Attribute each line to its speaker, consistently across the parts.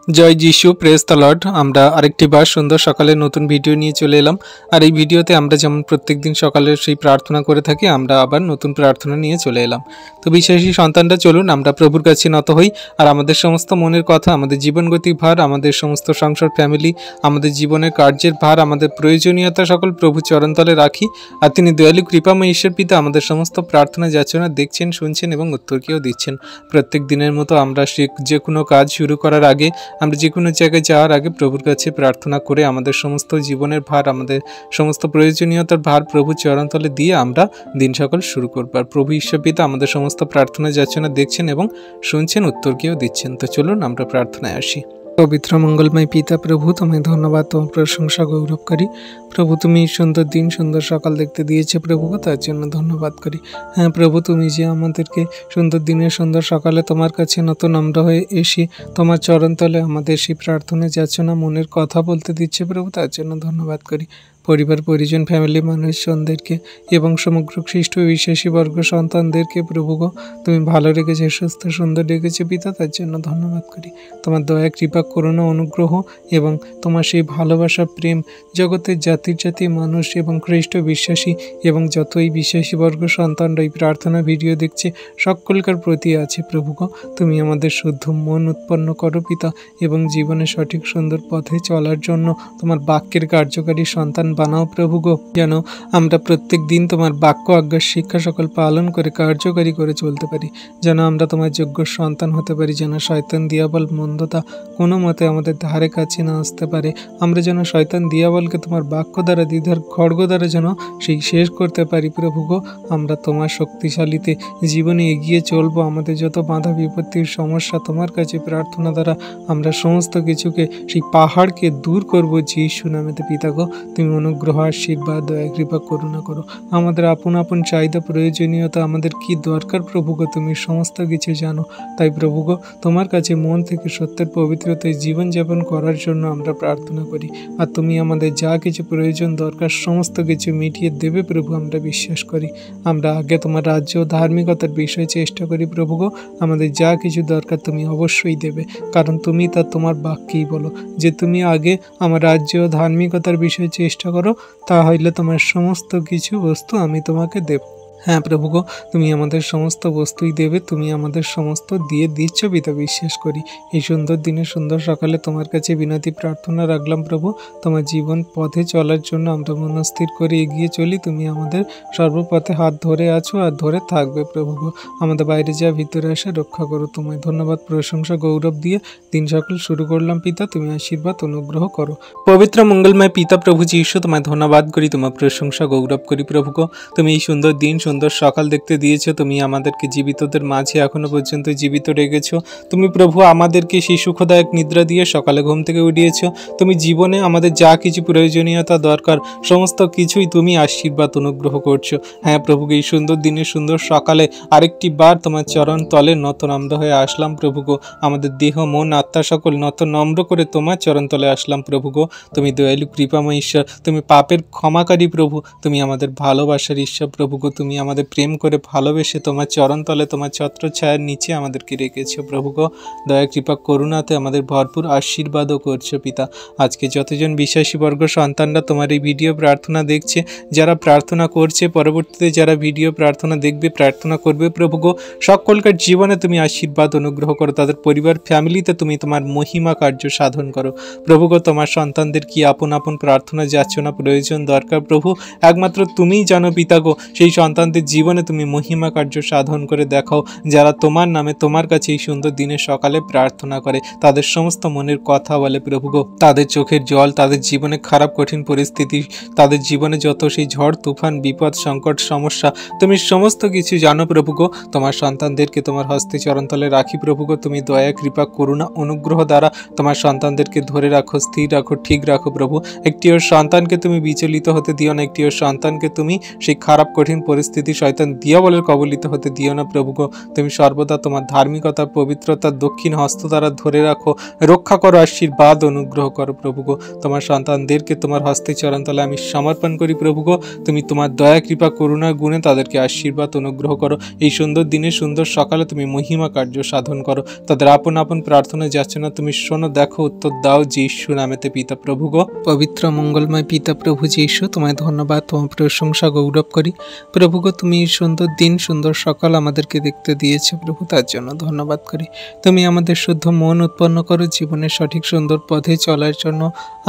Speaker 1: जय जिशु praise the lord আমরা আরেকটি বার সুন্দর সকালে নতুন ভিডিও নিয়ে চলে এলাম। আর এই ভিডিওতে আমরা যেমন প্রত্যেকদিন সকালে সেই প্রার্থনা করে থাকি, আমরা আবার নতুন প্রার্থনা নিয়ে চলে এলাম। তো বিশ্বাসী সন্তানরা, চলুন আমরা প্রভুর কাছে নত হই আর আমাদের সমস্ত মনের কথা, আমাদের জীবনগতিক ভার, আমাদের সমস্ত সংসার ফ্যামিলি, আমাদের জীবনের কার্যের ভার, আমাদের প্রয়োজনীয়তা সকল প্রভু চরণতলে রাখি। আর তিনি দয়ালু কৃপাময় ঈশ্বর পিতা আমাদের সমস্ত প্রার্থনা যাচনা দেখছেন, শুনছেন এবং উত্তরকেও দিচ্ছেন। প্রত্যেক দিনের মতো আমরা যে কোনো কাজ শুরু করার আগে, আমরা যে কোনো জায়গায় যাওয়ার আগে প্রভুর কাছে প্রার্থনা করে আমাদের সমস্ত জীবনের ভার, আমাদের সমস্ত প্রয়োজনীয়তার ভার প্রভু চরণতলে দিয়ে আমরা দিন সকাল শুরু করব। আর প্রভু ঈশ্বর পিতা আমাদের সমস্ত প্রার্থনা যাচনা দেখছেন এবং শুনছেন, উত্তরকেও দিচ্ছেন। তো চলুন আমরা প্রার্থনায় আসি। পবিত্র মঙ্গলময় পিতা প্রভু, তোমায় ধন্যবাদ, তোমার প্রশংসা গৌরব করি। প্রভু, তুমি সুন্দর দিন সুন্দর সকাল দেখতে দিয়েছে প্রভু, তার জন্য ধন্যবাদ করি। হ্যাঁ প্রভু, তুমি যে আমাদেরকে সুন্দর দিনের সুন্দর সকালে তোমার কাছে নতুন নম্র হয়ে এসে তোমার চরণতলে আমাদের সেই প্রার্থনা যাচনা মনের কথা বলতে দিচ্ছে প্রভু, তার জন্য ধন্যবাদ করি। পরিবার পরিজন ফ্যামিলি মানুষজনদেরকে এবং সমগ্র খ্রিস্ট বিশ্বাসী বর্গ সন্তানদেরকে প্রভু গো তুমি ভালো রেখেছে, সুস্থ সুন্দর রেখেছে পিতা, তার জন্য ধন্যবাদ করি। তোমার দয়া কৃপা করুণা অনুগ্রহ এবং তোমার সেই ভালোবাসা প্রেম জগতের জাতির জাতি মানুষ এবং খ্রিস্ট বিশ্বাসী এবং যতই বিশ্বাসী বর্গ সন্তানরা এই প্রার্থনা ভিডিও দেখছে সকলকার প্রতি আছে প্রভু গো। তুমি আমাদের শুদ্ধ মন উৎপন্ন করো পিতা এবং জীবনে সঠিক সুন্দর পথে চলার জন্য তোমার বাক্যের কার্যকারী সন্তান বানাও প্রভু গো, যেন আমরা প্রত্যেক দিন তোমার বাক্য আজ্ঞার শিক্ষা সকল পালন করে কার্যকারী করে চলতে পারি, যেন আমরা তোমার যোগ্য সন্তান হতে পারি, যেন শয়তান দিয়াবল মন্দতা কোনো মতে আমাদের ধারে কাছে না আসতে পারে। আমরা যেন শয়তান দিয়াবলকে তোমার বাক্য দ্বারা দ্বিধার খড়গ দ্বারা যেন সেই শেষ করতে পারি প্রভু গো। আমরা তোমার শক্তিশালীতে জীবনে এগিয়ে চলবো। আমাদের যত বাধা বিপত্তির সমস্যা তোমার কাছে প্রার্থনা দ্বারা আমরা সমস্ত কিছুকে সেই পাহাড়কে দূর করবো যিশু নামেতে পিতা গো। তুমি অনুগ্রহ আশীর্বাদ দয়া কৃপা করুণা করো। আমাদের আপন আপন চাহিদা প্রয়োজনীয়তা, আমাদের কি দরকার প্রভু গো তুমি সমস্ত কিছু জানো। তাই প্রভু গো তোমার কাছে মন থেকে সত্যের পবিত্রতায় জীবনযাপন করার জন্য আমরা প্রার্থনা করি। আর তুমি আমাদের যা কিছু প্রয়োজন দরকার সমস্ত কিছু মিটিয়ে দেবে প্রভু, আমরা বিশ্বাস করি। আমরা আগে তোমার রাজ্য ও ধার্মিকতার বিষয়ে চেষ্টা করি প্রভু গো। আমাদের যা কিছু দরকার তুমি অবশ্যই দেবে, কারণ তুমি তা তোমার বাক্যেই বলো যে তুমি আগে আমার রাজ্য ও ধার্মিকতার বিষয়ে চেষ্টা করো, তা হইলে তোমার সমস্ত কিছু বস্তু আমি তোমাকে দেব। হ্যাঁ প্রভু গো, তুমি আমাদের সমস্ত বস্তুই দেবে, তুমি আমাদের সমস্ত দিয়ে দিচ্ছ পিতা, বিশ্বাস করি। এই সুন্দর দিনে সুন্দর সকালে তোমার কাছে বিনতি প্রার্থনা রাখলাম প্রভু, তোমার জীবন পথে চলার জন্য আমরা মনস্থির করে এগিয়ে চলি। তুমি আমাদের সর্বপথে হাত ধরে আছো আর ধরে থাকবে প্রভু গো। আমাদের বাইরে যা ভিতরে আসে রক্ষা করো। তোমায় ধন্যবাদ প্রশংসা গৌরব দিয়ে দিন সকাল শুরু করলাম পিতা, তুমি আশীর্বাদ অনুগ্রহ করো। পবিত্র মঙ্গলময় পিতা প্রভু যীশু, তোমায় ধন্যবাদ করি, তোমার প্রশংসা গৌরব করি প্রভু গো। তুমি এই সুন্দর দিন সুন্দর সকাল দেখতে দিয়েছো, তুমি আমাদেরকে জীবিতদের মাঝে এখনো পর্যন্ত জীবিত রেখেছো। তুমি প্রভু আমাদেরকে সেই সুখদায়ক নিদ্রা দিয়ে সকালে ঘুম থেকে উঠিয়েছো। তুমি জীবনে আমাদের যা কিছু প্রয়োজনীয়তা দরকার সমস্ত কিছুই তুমি আশীর্বাদ অনুগ্রহ করছো। হ্যাঁ প্রভুকে এই সুন্দর দিনে সুন্দর সকালে আরেকটি বার তোমার চরণ তলে নত নম্র হয়ে আসলাম প্রভু গো। আমাদের দেহ মন আত্মা সকল নত নম্র করে তোমার চরণ তলে আসলাম প্রভু গো। তুমি দয়ালু কৃপাময় ঈশ্বর, তুমি পাপের ক্ষমাকারী প্রভু, তুমি আমাদের ভালোবাসার ঈশ্বর প্রভু গো। তুমি আমাদের প্রেম করে ভালোবেসে তোমার চরণতলে তোমার ছত্রছায়ার নিচে আমাদেরকে রেখেছো প্রভু গো। দয়া কৃপা করুণাতে আমাদের ভরপুর আশীর্বাদও করছো পিতা। আজকে যতজন বিশ্বাসী বর্গ সন্তানরা তোমার এই ভিডিও প্রার্থনা দেখছে, যারা প্রার্থনা করছে, পরবর্তীতে যারা ভিডিও প্রার্থনা দেখবে প্রার্থনা করবে প্রভু গো, সকলকার জীবনে তুমি আশীর্বাদ অনুগ্রহ করো। তাদের পরিবার ফ্যামিলিতে তুমি তোমার মহিমা কার্য সাধন করো প্রভু গো। তোমার সন্তানদের কি আপন আপন প্রার্থনা যাচনা প্রয়োজন দরকার প্রভু, একমাত্র তুমিই জানো পিতা গো। সেই সন্তানদের জীবনে তুমি মহিমা কার্য সাধন করে দেখাও, যারা তোমার নামে তোমার কাছে এই সুন্দর দিনের সকালে প্রার্থনা করে, তাদের সমস্ত মনের কথা বলে প্রভু গো। তাদের চোখের জল, তাদের জীবনে খারাপ কঠিন পরিস্থিতি, তাদের জীবনে যত সেই ঝড় তুফান বিপদ সংকট সমস্যা তুমি সমস্ত কিছু জানো প্রভু গো। তোমার সন্তানদেরকে তোমার হস্তে চরণতলে রাখি প্রভু গো। তুমি দয়া কৃপা করুণা অনুগ্রহ দ্বারা তোমার সন্তানদেরকে ধরে রাখো, স্থির রাখো, ঠিক রাখো প্রভু। একটিও সন্তানকে তুমি বিচলিত হতে দিও না, একটিও সন্তানকে তুমি সেই খারাপ কঠিন পরিস্থিতি পরিস্থিতি শয়তান দিয়াবলের কবলিত হতে দিও না প্রভু গো। তুমি সর্বদা তোমার ধার্মিকতা পবিত্রতার দক্ষিণ হস্ত দ্বারা ধরে রাখো, রক্ষা করো, আশীর্বাদ অনুগ্রহ করো প্রভু গো। তোমার সন্তানদেরকে তোমার হস্তে চরণতলে আমি সমর্পণ করি প্রভু গো। তুমি তোমার দয়া কৃপা করুণার গুণে তাদেরকে আশীর্বাদ অনুগ্রহ করো। এই সুন্দর দিনে সুন্দর সকালে তুমি মহিমা কার্য সাধন করো। তাদের আপন আপন প্রার্থনা যাচ্ছে না, তুমি শোনো, দেখো, উত্তর দাও যীশু নামেতে পিতা প্রভু গো। পবিত্র মঙ্গলময় পিতা প্রভু যীশু, তোমায় ধন্যবাদ, তোমার প্রশংসা গৌরব করি প্রভু গো। তুমি এই সুন্দর দিন সুন্দর সকাল আমাদেরকে দেখতে দিয়েছো প্রভু, তার জন্য ধন্যবাদ করি। তুমি আমাদের শুদ্ধ মন উৎপন্ন করো জীবনের সঠিক সুন্দর পথে চলার জন্য।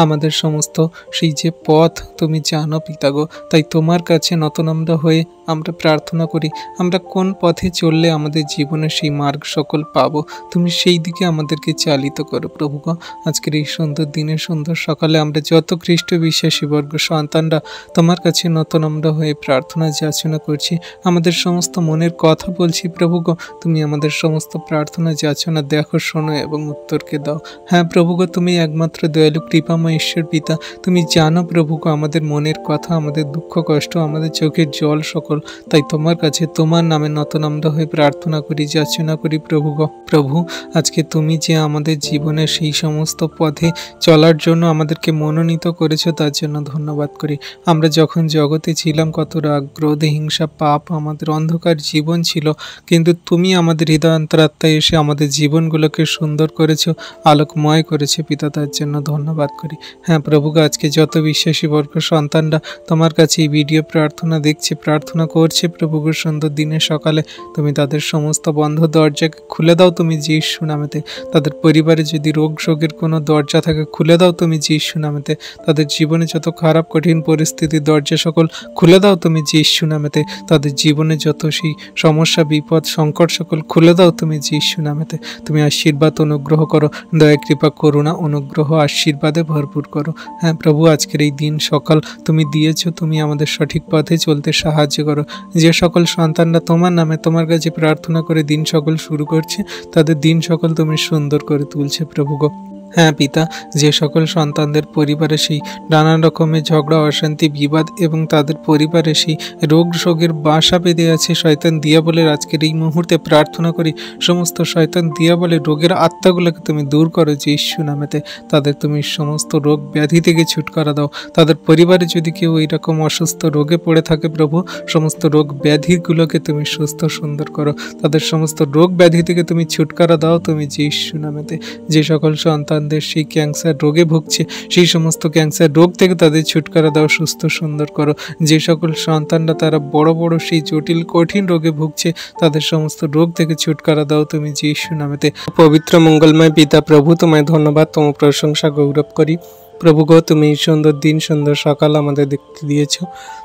Speaker 1: আমাদের সমস্ত সেই যে পথ তুমি জানো পিতা গো, তাই তোমার কাছে নতনম্র হয়ে আমরা প্রার্থনা করি, আমরা কোন পথে চললে আমাদের জীবনে সেই মার্গ সকল পাবো, তুমি সেই দিকে আমাদেরকে চালিত করো প্রভু গো। আজকের এই সুন্দর দিনে সুন্দর সকালে আমরা যত খ্রিস্ট বিশ্বাসী বর্গ সন্তানরা তোমার কাছে নতনম্র হয়ে প্রার্থনা যাচনা করছি, আমাদের সমস্ত মনের কথা বলছি প্রভু গো। তুমি আমাদের সমস্ত প্রার্থনা যাচনা দেখো, শোনো এবং উত্তরকে দাও। হ্যাঁ প্রভু গো, তুমি একমাত্র দয়ালু কৃপাময় ঈশ্বর পিতা, তুমি জানো প্রভু গো আমাদের মনের কথা, আমাদের দুঃখ কষ্ট, আমাদের চোখের জল সকল। তাই তোমার কাছে তোমার নামে নতনম্র হয়ে প্রার্থনা করি, যাচনা করি প্রভু গো। প্রভু, আজকে তুমি যে আমাদের জীবনে সেই সমস্ত পথে চলার জন্য আমাদেরকে মনোনীত করেছো, তার জন্য ধন্যবাদ করি। আমরা যখন জগতে ছিলাম, কত রাগ, ক্রোধ, হিংসা, পাপ, আমাদের অন্ধকার জীবন ছিল, কিন্তু তুমি আমাদের হৃদয়ান্তরাত্মায় এসে আমাদের জীবনগুলোকে সুন্দর করেছো, আলোকময় করেছে পিতা, তার জন্য ধন্যবাদ করি। হ্যাঁ প্রভু, আজকে যত বিশ্বাসী বর্গ সন্তানরা তোমার কাছে এই ভিডিও প্রার্থনা দেখছে, প্রার্থনা করছে প্রভু গো, সুন্দর দিনে সকালে তুমি তাদের সমস্ত বন্ধ দরজাকে খুলে দাও তুমি যীশু নামেতে। তাদের পরিবারে যদি রোগ শোকের কোনো দরজা থাকে খুলে দাও তুমি যীশু নামেতে। তাদের জীবনে যত খারাপ কঠিন পরিস্থিতির দরজা সকল খুলে দাও তুমি যীশু নামেতে। তাদের জীবনে যত সেই সমস্যা বিপদ সংকট সকল খুলে দাও তুমি যীশু নামেতে। তুমি আশীর্বাদ অনুগ্রহ করো, দয়া কৃপা করুণা অনুগ্রহ আশীর্বাদে ভরপুর করো। হ্যাঁ প্রভু, আজকের এই দিন সকাল তুমি দিয়েছো, তুমি আমাদের সঠিক পথে চলতে সাহায্য করো। যে সকল সন্তানরা তোমার নামে তোমার কাছে প্রার্থনা করে দিন সকল শুরু করছে, তাদের দিন সকল তুমি সুন্দর করে তুলছে প্রভু গো। হ্যাঁ পিতা, যে সকল সন্তানদের পরিবারে সেই নানান রকমের ঝগড়া, অশান্তি, বিবাদ এবং তাদের পরিবারে সেই রোগ শোকের বাসা বেঁধে আছে শয়তান দিয়াবলের, আজকের এই মুহূর্তে প্রার্থনা করি সমস্ত শয়তান দিয়াবলের রোগের আত্মাগুলোকে তুমি দূর করো যীশু নামেতে। তাদের তুমি সমস্ত রোগ ব্যাধি থেকে ছুটকারা দাও। তাদের পরিবারে যদি কেউ এইরকম অসুস্থ রোগে পড়ে থাকে প্রভু, সমস্ত রোগ ব্যাধিগুলোকে তুমি সুস্থ সুন্দর করো। তাদের সমস্ত রোগ ব্যাধি থেকে তুমি ছুটকারা দাও তুমি যীশু নামেতে। যে সকল সন্তানদের সেই ক্যান্সার রোগে ভুগছে, সেই সমস্ত ক্যান্সার রোগ থেকে তাদের ছুটকারা দাও, সুস্থ সুন্দর করো। যে সকল সন্তানরা তারা বড় বড় সেই জটিল কঠিন রোগে ভুগছে, তাদের সমস্ত রোগ থেকে ছুটকারা দাও তুমি যীশু নামেতে। পবিত্র মঙ্গলময় পিতা প্রভু, তোমায় ধন্যবাদ, তোমার প্রশংসা গৌরব করি প্রভু গো। তুমি সুন্দর দিন সুন্দর সকাল আমাদের দেখতে দিয়েছো,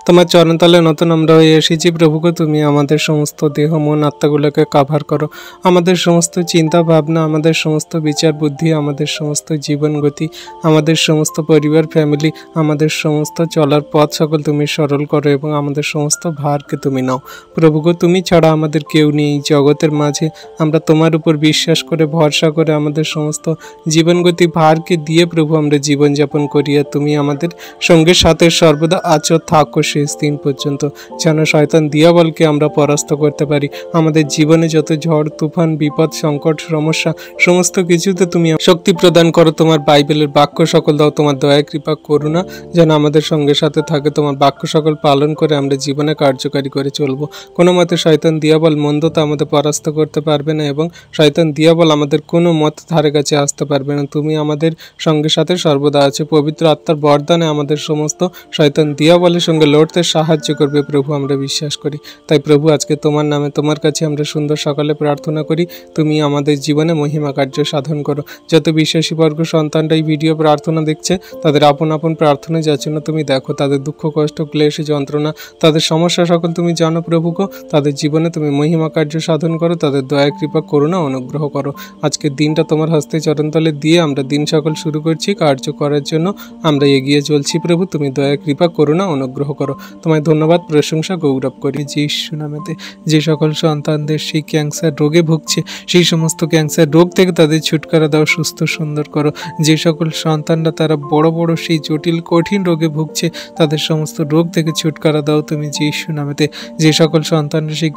Speaker 1: তোমার চরণতলে নতুন আমরা হয়ে এসেছি প্রভু গো। তুমি আমাদের সমস্ত দেহ মন আত্মাগুলোকে কাভার করো, আমাদের সমস্ত চিন্তা ভাবনা, আমাদের সমস্ত বিচার বুদ্ধি, আমাদের সমস্ত জীবন গতি, আমাদের সমস্ত পরিবার ফ্যামিলি, আমাদের সমস্ত চলার পথ সকল তুমি সরল করো এবং আমাদের সমস্ত ভারকে তুমি নাও প্রভু গো। তুমি ছাড়া আমাদের কেউ নেই জগতের মাঝে, আমরা তোমার উপর বিশ্বাস করে ভরসা করে আমাদের সমস্ত জীবনগতি ভারকে দিয়ে প্রভু আমরা জীবনযাপন করি। আর তুমি আমাদের সঙ্গে সাথে সর্বদা আছো, থাকো শেষ দিন পর্যন্ত, যেন শয়তান দিয়াবলকে আমরা পরাস্ত করতে পারি। আমাদের জীবনে যত ঝড় তুফান বিপদ সংকট সমস্যা সমস্ত কিছুতে তুমি শক্তি প্রদান করো। তোমার বাইবেলের বাক্য সকল দাও, তোমার দয়া কৃপা করুণা যেন আমাদের সঙ্গে সাথে থাকে। তোমার বাক্য সকল পালন করে আমরা জীবনে কার্যকারী করে চলবো। কোনো মতে শয়তান দিয়াবল মন্দতা আমাদের পরাস্ত করতে পারবে না এবং শয়তান দিয়াবল আমাদের কোনো মত ধারে কাছে আসতে পারবে না। তুমি আমাদের সঙ্গে সাথে সর্বদা আছে। পবিত্র আত্মার বরদানে আমাদের সমস্ত শয়তান দিয়াবলের সঙ্গে লড়তে সাহায্য করবে প্রভু, আমরা বিশ্বাস করি। তাই প্রভু, আজকে তোমার নামে তোমার কাছে আমরা সুন্দর সকালে প্রার্থনা করি, তুমি আমাদের জীবনে মহিমা কার্য সাধন করো। যত বিশ্বাসী বর্গ সন্তানরা এই ভিডিও প্রার্থনা দেখছে, তাদের আপন আপন প্রার্থনা যাচ্ছেন তুমি দেখো, তাদের দুঃখ কষ্ট ক্লেশ যন্ত্রণা তাদের সমস্যা সকল তুমি জানো প্রভু গো। তাদের জীবনে তুমি মহিমা কার্য সাধন করো, তাদের দয়া কৃপা করুণা অনুগ্রহ করো। আজকের দিনটা তোমার হস্তে চরণতলে দিয়ে আমরা দিন সকল শুরু করছি, কার্য করার করার জন্য আমরা এগিয়ে চলছি। প্রভু তুমি দয়া কৃপা করুণা অনুগ্রহ করো। তোমায় ধন্যবাদ প্রশংসা গৌরব করি যীশু নামেতে। যে সকল সন্তানদের সেই ক্যান্সার রোগে ভুগছে সেই সমস্ত ক্যান্সার রোগ থেকে তাদের ছুটকারা দাও, সুস্থ সুন্দর করো। যে সকল সন্তানরা তারা বড় বড় সেই জটিল কঠিন রোগে ভুগছে তাদের সমস্ত রোগ থেকে ছুটকারা দাও তুমি যীশু নামেতে। যে সকল সন্তানরা সেই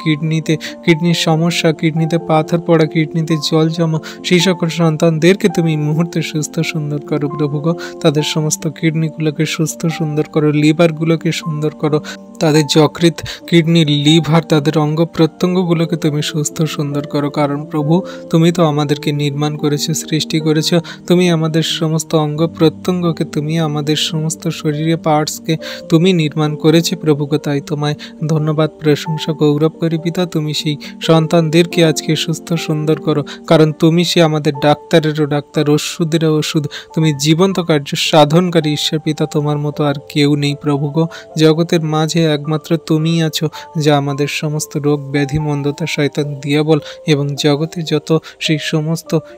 Speaker 1: কিডনির সমস্যা, কিডনিতে পাথর পড়া, কিডনিতে জল জমা, সেই সকল সন্তানদেরকে তুমি এই মুহূর্তে সুস্থ সুন্দর করো প্রভু গো। তাদের সমস্ত কিডনিগুলোকে সুস্থ সুন্দর করো, লিভারগুলোকে সুন্দর করো, তাদের যকৃৎ, কিডনি, লিভার, তাদের অঙ্গ প্রত্যঙ্গগুলোকে তুমি সুস্থ সুন্দর করো। কারণ প্রভু তুমি তো আমাদেরকে নির্মাণ করেছো, সৃষ্টি করেছো। তুমি আমাদের সমস্ত অঙ্গ প্রত্যঙ্গকে, তুমি আমাদের সমস্ত শরীরে পার্টসকে তুমি নির্মাণ করেছো প্রভুকে। তাই তোমায় ধন্যবাদ প্রশংসা গৌরব করি পিতা। তুমি সেই সন্তানদেরকে আজকে সুস্থ সুন্দর করো, কারণ তুমি সে আমাদের ডাক্তারেরও ডাক্তার, ওষুধেরও ওষুধ। তুমি জীবন্ত কার্য সাধনকারী ঈশ্বর পিতা, তোমার মতো আর কেউ নেই প্রভু গো। জগতের মাঝে একমাত্র তুমিই আছো, যা আমাদের সমস্ত রোগ ব্যাধি, মন্দতা, শয়তান, দিয়াবল এবং জগতে যত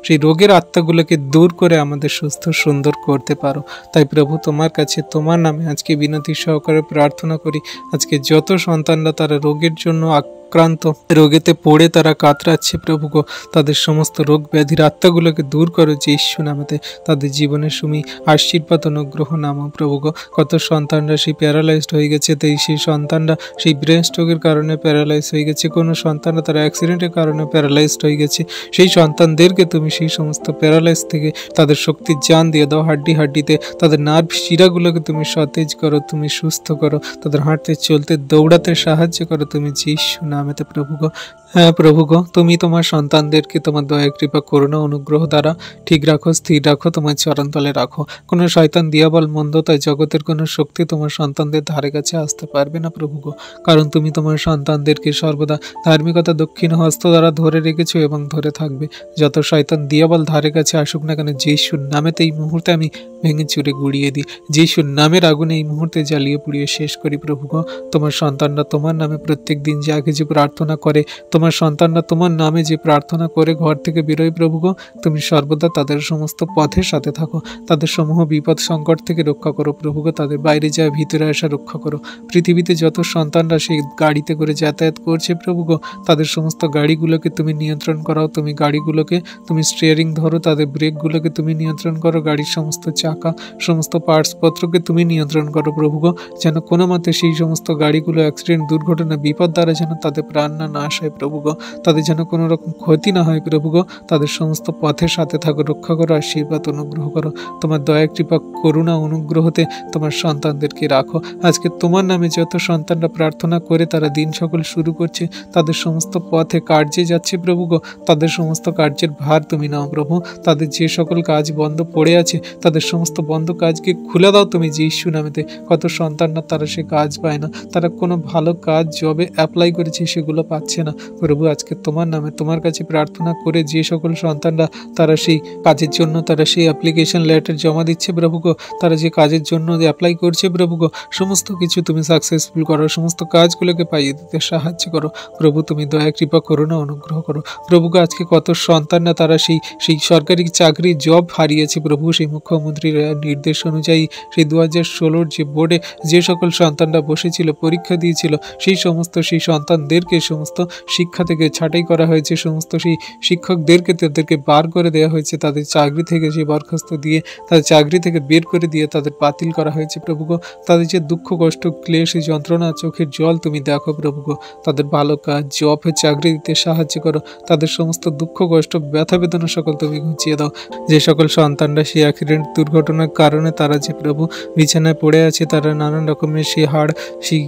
Speaker 1: সেই রোগের আত্মাগুলোকে দূর করে আমাদের সুস্থ সুন্দর করতে পারো। তাই প্রভু তোমার কাছে তোমার নামে আজকে বিনতি সহকারে প্রার্থনা করি। আজকে যত সন্তানরা তারা রোগের জন্য আক্রান্ত, রোগেতে পড়ে তারা কাতরাচ্ছে প্রভু গো, তাদের সমস্ত রোগ ব্যাধির আত্মাগুলোকে দূর করো যীশু নামেতে। তাদের জীবনে তুমি আশীর্বাদ অনুগ্রহ নামো প্রভু গো। কত সন্তানরা সেই প্যারালাইজড হয়ে গেছে, তাই সেই সন্তানরা সেই ব্রেন স্ট্রোকের কারণে প্যারালাইজ হয়ে গেছে, কোনো সন্তানরা তারা অ্যাক্সিডেন্টের কারণে প্যারালাইজড হয়ে গেছে। সেই সন্তানদেরকে তুমি সেই সমস্ত প্যারালাইজ থেকে তাদের শক্তির জান দিয়ে দাও। হাড্ডিতে তাদের নার্ভ শিরাগুলোকে তুমি সতেজ করো, তুমি সুস্থ করো, তাদের হাঁটতে চলতে দৌড়াতে সাহায্য করো তুমি যীশু নামেতে প্রভু গো। হ্যাঁ প্রভু গো, তুমি তোমার সন্তানদেরকে তোমার দয়া কৃপা করুণা অনুগ্রহ দ্বারা ঠিক রাখো, স্থির রাখো, তোমার চরণতলে রাখো। কোনো শয়তান, দিয়াবল, মন্দতায় জগতের কোনো শক্তি তোমার সন্তানদের ধারে কাছে আসতে পারবে না প্রভু গো। কারণ তুমি তোমার সন্তানদেরকে সর্বদা ধার্মিকতা দক্ষিণ হস্ত দ্বারা ধরে রেখেছো এবং ধরে থাকবে। যত শয়তান, দিয়াবল ধারে কাছে আসুক না কেন, যীশুর নামেতে এই মুহূর্তে আমি ভেঙে চুরে গুড়িয়ে দিই। যীশুর নামের আগুনে এই মুহূর্তে জ্বালিয়ে পুড়িয়ে শেষ করি প্রভু গো। তোমার সন্তানরা তোমার নামে প্রত্যেক দিন যা কিছু প্রার্থনা করে, তোমার সন্তানরা তোমার নামে যে প্রার্থনা করে ঘর থেকে বেরোয় প্রভু গো, তুমি সর্বদা তাদের সমস্ত পথের সাথে থাকো। তাদের সমূহ বিপদ সংকট থেকে রক্ষা করো প্রভু গো। তাদের বাইরে যাওয়া, ভিতরে আসা রক্ষা করো। পৃথিবীতে যত সন্তানরা সেই গাড়িতে করে যাতায়াত করছে প্রভু গো, তাদের সমস্ত গাড়িগুলোকে তুমি নিয়ন্ত্রণ করাও। তুমি গাড়িগুলোকে, তুমি স্টিয়ারিং ধরো, তাদের ব্রেকগুলোকে তুমি নিয়ন্ত্রণ করো, গাড়ির সমস্ত চাকা, সমস্ত পার্টসপত্রকে তুমি নিয়ন্ত্রণ করো প্রভু গো। যেন কোনো মতে সেই সমস্ত গাড়িগুলো অ্যাক্সিডেন্ট, দুর্ঘটনা, বিপদ দ্বারা যেন তাদের প্রাণ না নাশ হয় প্রভু গো। তাদের যেন কোনো রকম ক্ষতি না হয় প্রভু গো। তাদের সমস্ত পথের সাথে থাকো, রক্ষা করো, আশীর্বাদ অনুগ্রহ করো। তোমার দয়া কৃপা করুণা অনুগ্রহতে তোমার সন্তানদেরকে রাখো। আজকে তোমার নামে যত সন্তানরা প্রার্থনা করে তারা দিন সকল শুরু করছে, তাদের সমস্ত পথে কার্যে যাচ্ছে প্রভু গো, তাদের সমস্ত কার্যের ভার তুমি নাও প্রভু। তাদের যে সকল কাজ বন্ধ পড়ে আছে, তাদের সমস্ত বন্ধ কাজকে খুলে দাও তুমি যীশু নামেতে। কত সন্তানরা তারা সে কাজ পায় না, তারা কোনো ভালো কাজ জবে অ্যাপ্লাই করেছে সেগুলো পাচ্ছে না প্রভু। আজকে তোমার নামে তোমার কাছে প্রার্থনা করে যে সকল সন্তানরা তারা সেই কাজের জন্য তারা সেই অ্যাপ্লিকেশন লেটার জমা দিচ্ছে প্রভু গো, তারা যে কাজের জন্য অ্যাপ্লাই করছে প্রভু গো, সমস্ত কিছু তুমি সাকসেসফুল করো, সমস্ত কাজগুলোকে পাইয়ে দিতে সাহায্য করো প্রভু। তুমি দয়া কৃপা করুণা অনুগ্রহ করো প্রভু গো। আজকে কত সন্তানরা তারা সেই সরকারি চাকরি জব হারিয়েছে প্রভু। সেই মুখ্যমন্ত্রীর নির্দেশ অনুযায়ী সেই 2016 যে বোর্ডে যে সকল সন্তানরা বসেছিল, পরীক্ষা দিয়েছিল, সেই সন্তানদেরকে সমস্ত শিক্ষা থেকে ছাঁটাই করা হয়েছে, সমস্ত সেই শিক্ষকদেরকে তাদেরকে বার করে দেওয়া হয়েছে, তাদের চাকরি থেকে সেই বরখাস্ত দিয়ে, তাদের চাকরি থেকে বের করে দিয়ে তাদের বাতিল করা হয়েছে প্রভু গো। তাদের যে দুঃখ কষ্ট, ক্লেশ, যন্ত্রণা, চোখের জল তুমি দেখো প্রভু গো। তাদের ভালো কাজ, জব, চাকরি দিতে সাহায্য করো। তাদের সমস্ত দুঃখ কষ্ট, ব্যথা বেদনা সকল তুমি ঘুচিয়ে দাও। যে সকল সন্তানরা সেই অ্যাক্সিডেন্ট, দুর্ঘটনার কারণে তারা যে প্রভু বিছানায় পড়ে আছে, তারা নানান রকমের সেই হাড় সেই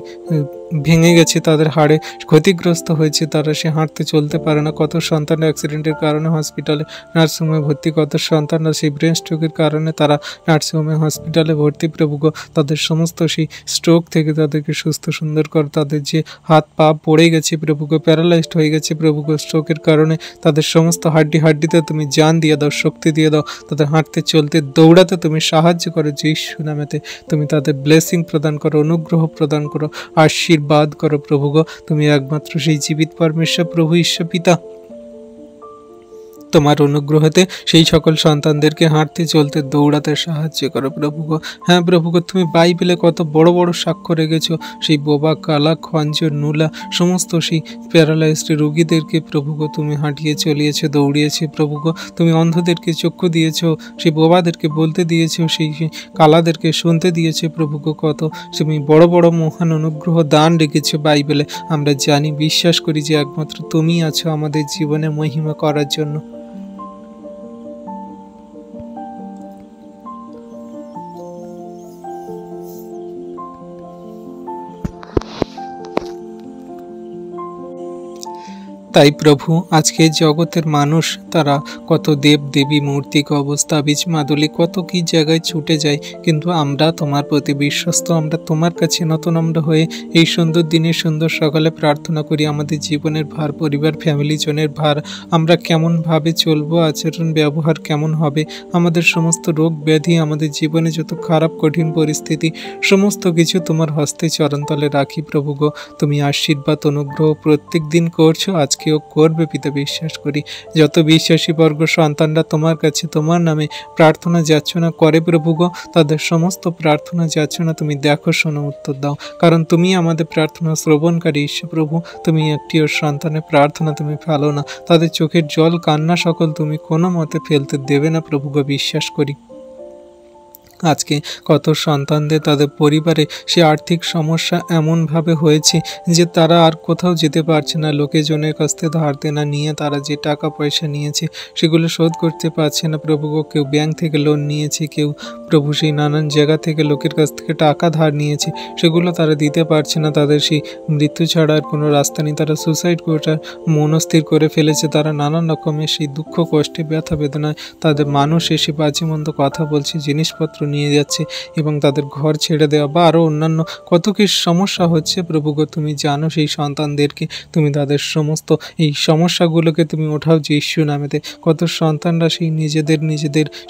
Speaker 1: ভেঙে গেছে, তাদের হাড়ে ক্ষতিগ্রস্ত হয়েছে, তারা সে হাঁটতে চলতে পারে না। কত সন্তান অ্যাক্সিডেন্টের কারণে হসপিটালে, নার্সিংহোমে ভর্তি, কত সন্তানরা সেই ব্রেন স্ট্রোকের কারণে তারা নার্সিংহোমে, হসপিটালে ভর্তি প্রভু গো। তাদের সমস্ত সেই স্ট্রোক থেকে তাদেরকে সুস্থ সুন্দর কর। তাদের যে হাত পা পড়ে গেছে প্রভু গো, প্যারালাইজড হয়ে গেছে প্রভু গো স্ট্রোকের কারণে, তাদের সমস্ত হাড্ডিতে তুমি জান দিয়ে দাও, শক্তি দিয়ে দাও। তাদের হাঁটতে চলতে দৌড়াতে তুমি সাহায্য করো যীশু নামেতে। তুমি তাদের ব্লেসিং প্রদান করো, অনুগ্রহ প্রদান করো, আশীর্বাদ করো প্রভু গো। তুমি একমাত্র সেই জীবিত পরমেশ্বর প্রভু ঈশ্বর পিতা। তোমার অনুগ্রহতে সেই সকল সন্তানদেরকে হাঁটতে চলতে দৌড়াতে সাহায্য করো প্রভু গো। হ্যাঁ প্রভু গো, তুমি বাইবেলে কত বড় বড় সাক্ষ্য রেখেছো, সেই বোবা, কালা, খঞ্জর, নুলা সমস্ত সেই প্যারালাইজড রোগীদেরকে প্রভু গো তুমি হাঁটিয়ে চলিয়েছো, দৌড়িয়েছে প্রভু গো। তুমি অন্ধদেরকে চক্ষু দিয়েছো, সেই বোবাদেরকে বলতে দিয়েছো, সেই কালাদেরকে শুনতে দিয়েছে প্রভু গো। কত তুমি বড় বড় মহান অনুগ্রহ দান রেখেছো বাইবেলে। আমরা জানি, বিশ্বাস করি যে একমাত্র তুমি আছো আমাদের জীবনে মহিমা করার জন্য। তাই প্রভু, আজকে জগতের মানুষ তারা কত দেব দেবী মূর্তি, অবস্থা বীজ মাদুলি কত কি জায়গায় ছুটে যায়, কিন্তু আমরা তোমার প্রতি বিশ্বস্ত। আমরা তোমার কাছে নতনম্র হয়ে এই সুন্দর দিনে সুন্দর সকালে প্রার্থনা করি। আমাদের জীবনের ভার, পরিবার, ফ্যামিলি জনের ভার, আমরা কেমনভাবে চলবো, আচরণ ব্যবহার কেমন হবে, আমাদের সমস্ত রোগ ব্যাধি, আমাদের জীবনে যত খারাপ কঠিন পরিস্থিতি, সমস্ত কিছু তোমার হস্তে চরণতলে রাখি প্রভু গো। তুমি আশীর্বাদ অনুগ্রহ প্রত্যেক দিন করছো, আজকেও করবে পিতা বিশ্বাস করি। যত বিশ্বাসী বর্গ সন্তানরা তোমার কাছে তোমার নামে প্রার্থনা যাচনা করে প্রভু গো, তাদের সমস্ত প্রার্থনা যাচনা তুমি দেখো, শোনো, উত্তর দাও। কারণ তুমি আমাদের প্রার্থনা শ্রবণকারী ঈশ্বর প্রভু। তুমি একটিও সন্তানের প্রার্থনা তুমি ফেলো না, তাদের চোখের জল, কান্না সকল তুমি কোনো মতে ফেলতে দেবে না প্রভু গো, বিশ্বাস করি। আজকে কত সন্তানদের তাদের পরিবারে সে আর্থিক সমস্যা এমনভাবে হয়েছে যে তারা আর কোথাও যেতে পারছে না, লোকেজনের কাছ থেকে ধার দেনা নিয়ে তারা যে টাকা পয়সা নিয়েছে সেগুলো শোধ করতে পারছে না প্রভু গো। কেউ ব্যাংক থেকে লোন নিয়েছে, কেউ প্রভু সেই নানান জায়গা থেকে লোকের কাছ থেকে টাকা ধার নিয়েছে, সেগুলো তারা দিতে পারছে না। তাদের সেই মৃত্যু ছাড়া আর কোনো রাস্তা নেই, তারা সুসাইড করার মনস্থির করে ফেলেছে। তারা নানান রকমের সেই দুঃখ, কষ্টে, ব্যথা বেদনায় তাদের মানুষ এসে বাজে মন্দ কথা বলছে, জিনিসপত্র নিয়ে যাচ্ছে এবং তাদের ঘর ছেড়ে দেওয়া বা আরও অন্যান্য কত কি সমস্যা হচ্ছে প্রভু গো। তুমি জানো সেই সন্তানদেরকে, তুমি তাদের সমস্ত এই সমস্যাগুলোকে তুমি ওঠাও যিশু নামেতে। কত সন্তানরা সেই নিজেদের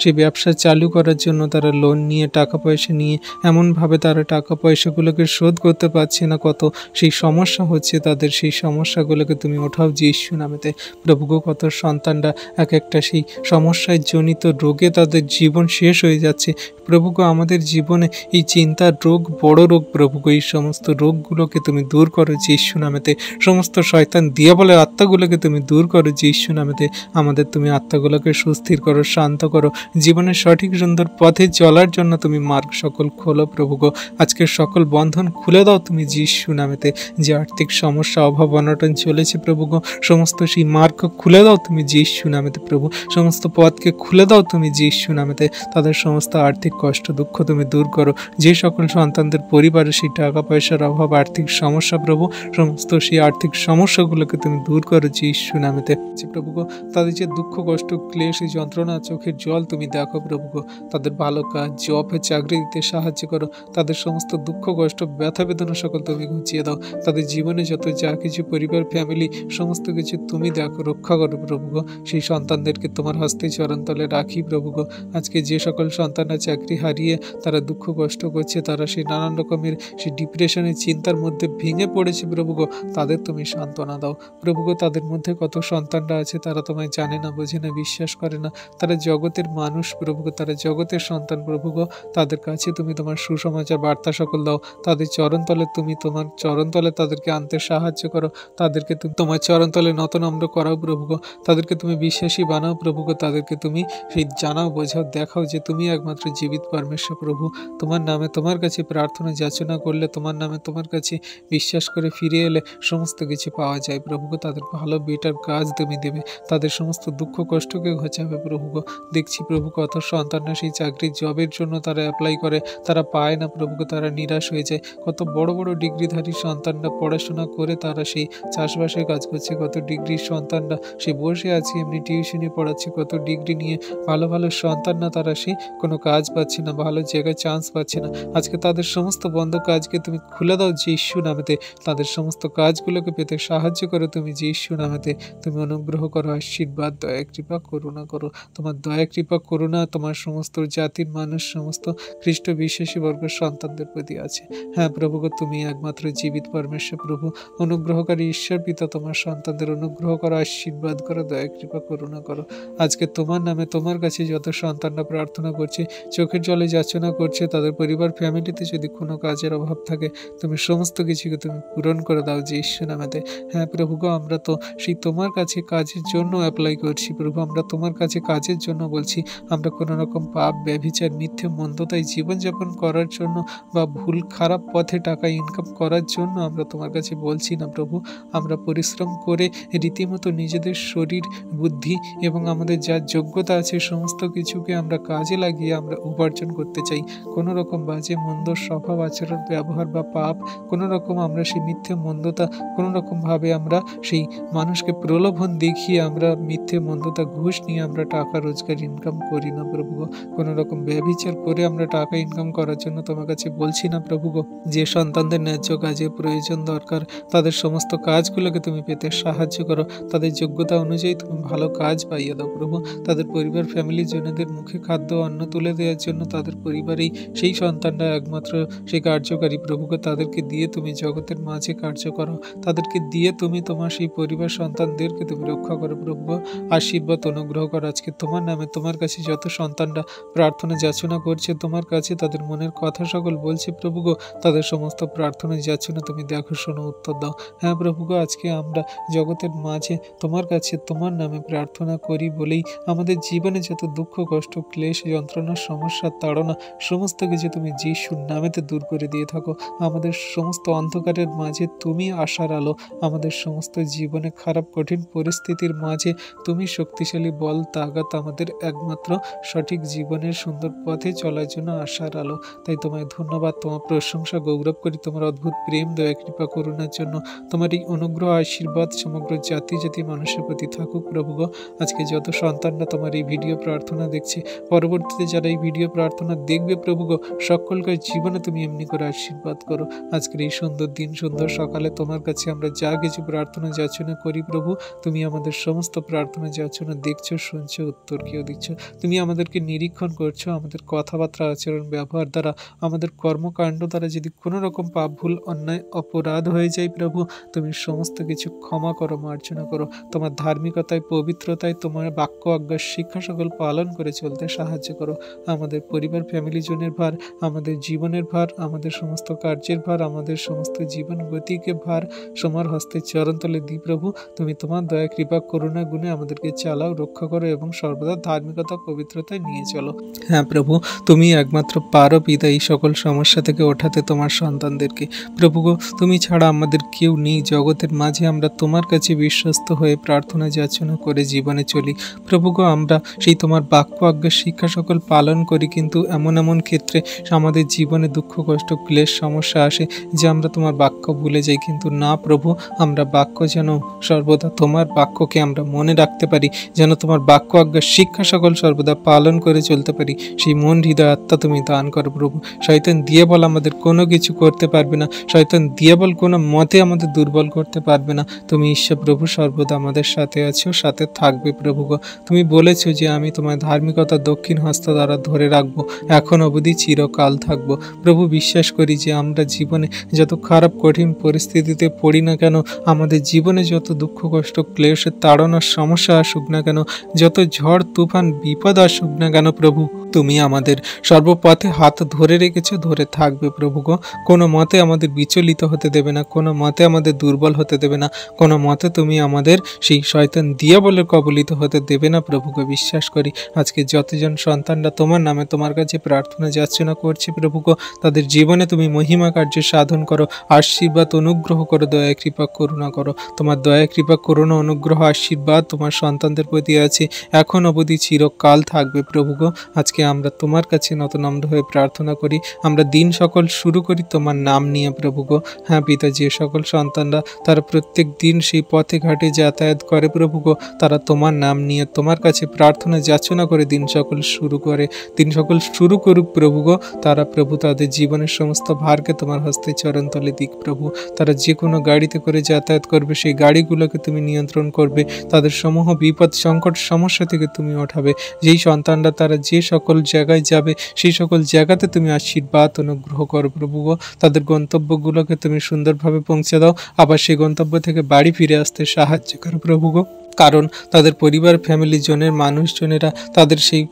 Speaker 1: সেই ব্যবসা চালু করার জন্য তারা লোন নিয়ে, টাকা পয়সা নিয়ে এমনভাবে তারা টাকা পয়সাগুলোকে শোধ করতে পারছে না, কত সেই সমস্যা হচ্ছে তাদের। সেই সমস্যাগুলোকে তুমি ওঠাও যিশু নামেতে প্রভু গো। কত সন্তানরা এক একটা সেই সমস্যায় জনিত রোগে তাদের জীবন শেষ হয়ে যাচ্ছে প্রভু গো। আমাদের জীবনে এই চিন্তার রোগ, বড় রোগ প্রভু গো, এই সমস্ত রোগগুলোকে তুমি দূর করো যিশু নামেতে। সমস্ত শয়তান দিয়াবলের আত্মাগুলোকে তুমি দূর করো যিশু নামেতে। আমাদের তুমি আত্মাগুলোকে সুস্থির করো, শান্ত করো, জীবনের সঠিক সুন্দর পথে চলার জন্য তুমি মার্গ সকল খোলো প্রভু গো। আজকের সকল বন্ধন খুলে দাও তুমি যিশু নামেতে। যে আর্থিক সমস্যা, অভাব অনটন চলেছে প্রভু গো, সমস্ত সেই মার্গ খুলে দাও তুমি যিশু নামেতে প্রভু। সমস্ত পথকে খুলে দাও তুমি যিশু নামেতে। তাদের সমস্ত আর্থিক কষ্ট, দুঃখ তুমি দূর করো। যে সকল সন্তানদের পরিবারে সেই টাকা পয়সার অভাব, আর্থিক সমস্যা প্রভু, সমস্ত সেই আর্থিক সমস্যাগুলোকে তুমি দূর করো যিশু নামেতে প্রভু গো। তাদের যে দুঃখ, কষ্ট, ক্লেশ, যন্ত্রণা, চোখের জল তুমি দেখো প্রভু গো। তাদের ভালো কাজ, জব, চাকরি দিতে সাহায্য করো। তাদের সমস্ত দুঃখ, কষ্ট, ব্যথা বেদনা সকল তুমি ঘুচিয়ে দাও। তাদের জীবনে যত যা কিছু পরিবার, ফ্যামিলি, সমস্ত কিছু তুমি দেখো, রক্ষা করো প্রভু গো। সেই সন্তানদেরকে তোমার হস্তে চরণতলে রাখি প্রভু গো। আজকে যে সকল সন্তানরা চাকরি হারিয়ে তারা দুঃখ কষ্ট করছে, তারা সেই নানান রকমের সেই ডিপ্রেশনের চিন্তার মধ্যে ভেঙে পড়েছে প্রভু গো, তাদের তুমি সান্ত্বনা দাও প্রভু গো। তাদের মধ্যে কত সন্তানরা আছে তারা তোমায় জানে না, বোঝে না, বিশ্বাস করে না, তারা জগতের মানুষ প্রভু গো, তারা জগতের সন্তান প্রভু গো। তাদের কাছে তুমি তোমার সুসমাচার বার্তা সকল দাও। তাদের চরণতলে তুমি তোমার চরণতলে তাদেরকে আনতে সাহায্য করো। তাদেরকে তুমি তোমার চরণতলে নতনম্র করাও প্রভু গো। তাদেরকে তুমি বিশ্বাসী বানাও প্রভু গো। তাদেরকে তুমি সেই জানাও, বোঝাও, দেখাও যে তুমি একমাত্র জীবিত পরমেশ্বর প্রভু। তোমার নামে তোমার কাছে প্রার্থনা যাচনা করলে, তোমার নামে তোমার কাছে বিশ্বাস করে ফিরে এলে সমস্ত কিছু পাওয়া যায় প্রভু গো। তাদের ভালো বেটার কাজ তুমি দেবে, তাদের সমস্ত দুঃখ কষ্টকে ঘোচাবে প্রভু গো। দেখছি প্রভু কত সন্তানরা সেই চাকরির জবের জন্য তারা অ্যাপ্লাই করে, তারা পায় না প্রভু গো, তারা নিরাশ হয়ে যায়। কত বড় বড় ডিগ্রিধারী সন্তানরা পড়াশোনা করে তারা সেই চাষবাসের কাজ করছে, কত ডিগ্রির সন্তানরা সে বসে আছে এমনি টিউশনি পড়াচ্ছে, কত ডিগ্রি নিয়ে ভালো ভালো সন্তানরা তারা সেই কোনো কাজ পাচ্ছে পাচ্ছে না, ভালো জায়গায় চান্স পাচ্ছে না, আজকে তাদের সমস্ত বন্ধ কাজকে তুমি খুলে দাও যীশু নামেতে। তাদের সমস্ত কাজগুলোকে পেতে সাহায্য করো তুমি যীশু নামেতে। তুমি অনুগ্রহ করো, আশীর্বাদ, দয়া, কৃপা, করুণা করো। তোমার দয়া, কৃপা, করুণা তোমার সমস্ত জাতির মানুষ, সমস্ত খ্রিস্ট বিশ্বাসী বর্গের সন্তানদের প্রতি আছে। হ্যাঁ প্রভু গো, তুমি একমাত্র জীবিত পরমেশ্বর প্রভু, অনুগ্রহকারী ঈশ্বর পিতা, তোমার সন্তানদের অনুগ্রহ করো, আশীর্বাদ করো, দয়া, কৃপা, করুণা করো। আজকে তোমার নামে তোমার কাছে যত সন্তানরা প্রার্থনা করছে, চোখের জলে যাচনা করছে, তাদের পরিবার ফ্যামিলিতে যদি কোনো কাজের অভাব থাকে, তুমি সমস্ত কিছুকে তুমি পূরণ করে দাও যীশু নামেতে। হ্যাঁ প্রভু গো, আমরা তো সেই তোমার কাছে কাজের জন্য অ্যাপ্লাই করছি প্রভু, আমরা তোমার কাছে কাজের জন্য বলছি। আমরা কোনো রকম পাপ, ব্যভিচার, মিথ্যে, মন্দতায় জীবনযাপন করার জন্য বা ভুল খারাপ পথে টাকা ইনকাম করার জন্য আমরা তোমার কাছে বলছি না প্রভু। আমরা পরিশ্রম করে রীতিমতো নিজেদের শরীর, বুদ্ধি এবং আমাদের যা যোগ্যতা আছে সমস্ত কিছুকে আমরা কাজে লাগিয়ে আমরা উপার্জন করতে চাই। কোনো রকম বাজে মন্দ স্বভাব, আচরণ, ব্যবহার বা পাপ, কোনো রকম আমরা সেই মিথ্যে মন্দতা, কোনো রকমভাবে আমরা সেই মানুষকে প্রলোভন দেখিয়ে আমরা মিথ্যে মন্দতা, ঘুষ নিয়ে আমরা টাকা রোজগার ইনকাম করি না প্রভু গো। কোনো রকম ব্যভিচার করে আমরা টাকা ইনকাম করার জন্য তোমার কাছে বলছি না প্রভু গো। যে সন্তানদের ন্যায্য কাজে প্রয়োজন দরকার, তাদের সমস্ত কাজগুলোকে তুমি পেতে সাহায্য করো। তাদের যোগ্যতা অনুযায়ী তুমি ভালো কাজ পাইয়ে দাও প্রভু। তাদের পরিবার, ফ্যামিলি জনেদের মুখে খাদ্য, অন্ন তুলে দেওয়ার জন্য তাদের পরিবারেই সেই সন্তানরা একমাত্র সেই কার্যকারী প্রভুকে। তাদেরকে দিয়ে তুমি জগতের মাঝে কার্য করো, তাদেরকে দিয়ে তুমি তোমার সেই পরিবার সন্তানদেরকে তুমি রক্ষা করো প্রভু। আশীর্বাদ, অনুগ্রহ করো। আজকে তোমার নামে তোমার কাছে যত সন্তানরা প্রার্থনা যাচনা করছে তোমার কাছে, তাদের মনের কথা সকল বলছে প্রভু গো, তাদের সমস্ত প্রার্থনা যাচনা তুমি দেখো, শোনো, উত্তর দাও। হ্যাঁ প্রভু গো, আজকে আমরা জগতের মাঝে তোমার কাছে তোমার নামে প্রার্থনা করি বলেই আমাদের জীবনে যত দুঃখ, কষ্ট, ক্লেশ, যন্ত্রণা, সমস্যা, তাড়না সমস্ত কিছু তুমি যিশুর নামেতে দূর করে দিয়ে থাকো। আমাদের সমস্ত অন্ধকারের মাঝে তুমি আশার আলো। আমাদের সমস্ত জীবনে খারাপ কঠিন পরিস্থিতির মাঝে তুমি শক্তিশালী বল, তাগাত, আমাদের একমাত্র সঠিক জীবনের সুন্দর পথে চলার জন্য আশার আলো। তাই তোমায় ধন্যবাদ, তোমার প্রশংসা, গৌরব করি তোমার অদ্ভুত প্রেম, দয়া, কৃপা, করুণার জন্য। তোমার এই অনুগ্রহ, আশীর্বাদ সমগ্র জাতি জাতি মানুষের প্রতি থাকুক প্রভু গো। আজকে যত সন্তানরা তোমার এই ভিডিও প্রার্থনা দেখছে, পরবর্তীতে যারা এই ভিডিও প্রার্থনা দেখবে প্রভু গো, সকলকার জীবনে তুমি এমনি করে আশীর্বাদ করো। আজকের এই সুন্দর দিন, সুন্দর সকালে তোমার কাছে আমরা যা কিছু প্রার্থনা যাচনা করি প্রভু, তুমি আমাদের সমস্ত প্রার্থনা যাচনা দেখছো, শুনছো, উত্তর কেউ দিচ্ছ। তুমি আমাদেরকে নিরীক্ষণ করছো। আমাদের কথাবার্তা, আচরণ, ব্যবহার দ্বারা, আমাদের কর্মকাণ্ড দ্বারা যদি কোনো রকম পাপ, ভুল, অন্যায়, অপরাধ হয়ে যায় প্রভু, তুমি সমস্ত কিছু ক্ষমা করো, মার্জনা করো। তোমার ধার্মিকতায়, পবিত্রতায়, তোমার বাক্য, আজ্ঞা, শিক্ষা সকল পালন করে চলতে সাহায্য করো। আমাদের পরিবার, ফ্যামিলি জনের ভার, আমাদের জীবনের ভার, আমাদের সমস্ত কার্যের ভার, আমাদের সমস্ত জীবন গতিকে ভার তোমার হস্তে চরণতলে দিই প্রভু। তুমি তোমার দয়া, কৃপা, করুণা গুণে আমাদেরকে চালাও, রক্ষা করো এবং সর্বদা ধার্মিকতা, পবিত্রতায় নিয়ে চলো। হ্যাঁ প্রভু, তুমি একমাত্র পারো পিতা এই সকল সমস্যা থেকে ওঠাতে তোমার সন্তানদেরকে। প্রভু গো, তুমি ছাড়া আমাদের কেউ নেই জগতের মাঝে। আমরা তোমার কাছে বিশ্বস্ত হয়ে প্রার্থনা যাচনা করে জীবনে চলি প্রভু গো। আমরা সেই তোমার বাক্য, আজ্ঞা, শিক্ষা সকল পালন করি, কিন্তু এমন এমন ক্ষেত্রে আমাদের জীবনে দুঃখ, কষ্ট, ক্লেশ, সমস্যা আসে যে আমরা তোমার বাক্য ভুলে যাই। কিন্তু না প্রভু, আমরা বাক্য যেন সর্বদা তোমার বাক্যকে আমরা মনে রাখতে পারি, যেন তোমার বাক্য, আজ্ঞা, শিক্ষা সকল সর্বদা পালন করে চলতে পারি। সেই মন, হৃদয়, আত্মা তুমি দান করো প্রভু। শয়তান দিয়ে বল আমাদের কোনো কিছু করতে পারবে না, শয়তান দিয়ে বল কোনো মতে আমাদের দুর্বল করতে পারবে না। তুমি ঈশ্বর প্রভু সর্বদা আমাদের সাথে আছো, সাথে থাকবে প্রভু গো। তুমি বলেছো যে আমি তোমার ধার্মিকতা দক্ষিণ হস্ত দ্বারা ধরে রাখবো, এখন অবধি চিরকাল থাকবো। প্রভু, বিশ্বাস করি যে আমরা জীবনে যত খারাপ কঠিন পরিস্থিতিতে পড়ি না কেন, আমাদের জীবনে যত দুঃখ, কষ্ট, ক্লেশের তাড়নার সমস্যা আসুক না কেন, যত ঝড়, তুফান, বিপদ আসুক না কেন প্রভু, তুমি আমাদের সর্বপথে হাত ধরে রেখেছো, ধরে থাকবে প্রভু গো। কোনো মতে আমাদের বিচলিত হতে দেবে না, কোনো মতে আমাদের দুর্বল হতে দেবে না, কোনো মতে তুমি আমাদের সেই শয়তান দিয়াবলের কবলিত হতে দেবে না প্রভু গো। বিশ্বাস করি আজকে যতজন সন্তানরা তোমার নামে তোমার কাছে প্রার্থনা যাচনা করছে প্রভু গো, তাদের জীবনে তুমি মহিমা কার্য সাধন করো, আশীর্বাদ, অনুগ্রহ করো, দয়া, কৃপা, করুণা করো। তোমার দয়া, কৃপা, করুণা, অনুগ্রহ, আশীর্বাদ তোমার সন্তানদের প্রতি আছে, এখন অবধি চিরকাল থাকবে প্রভু গো। আজকে আমরা তোমার কাছে নতনম্র হয়ে প্রার্থনা করি। আমরা দিন সকল শুরু করি তোমার নাম নিয়ে প্রভু গো। হ্যাঁ পিতা, যে সকল সন্তানরা তারা প্রত্যেক দিন সেই পথে ঘাটে যাতায়াত করে প্রভু গো, তারা তোমার নাম নিয়ে তোমার কাছে প্রার্থনা যাচনা করে দিন সকল শুরু করে। দিন সকল শুরু করুক প্রভু গো। তারা প্রভু তাদের জীবনের সমস্ত ভারকে তোমার হস্তে চরণতলে দিক প্রভু। তারা যে কোনো গাড়িতে করে যাতায়াত করবে, সেই গাড়িগুলোকে তুমি নিয়ন্ত্রণ করবে, তাদের সমূহ বিপদ সংকট সমস্যা থেকে তুমি ওঠাবে। যেই সন্তানরা তারা যে সকল জায়গায় যাবে, সেই সকল জায়গাতে তুমি আশীর্বাদ অনুগ্রহ করো প্রভু গো। তাদের গন্তব্যগুলোকে তুমি সুন্দরভাবে পৌঁছে দাও, আবার সেই গন্তব্য থেকে বাড়ি ফিরে আসতে সাহায্য করো প্রভু গো। কারণ তাদের পরিবার ফ্যামিলি জনের মানুষজনেরা তাদের সেই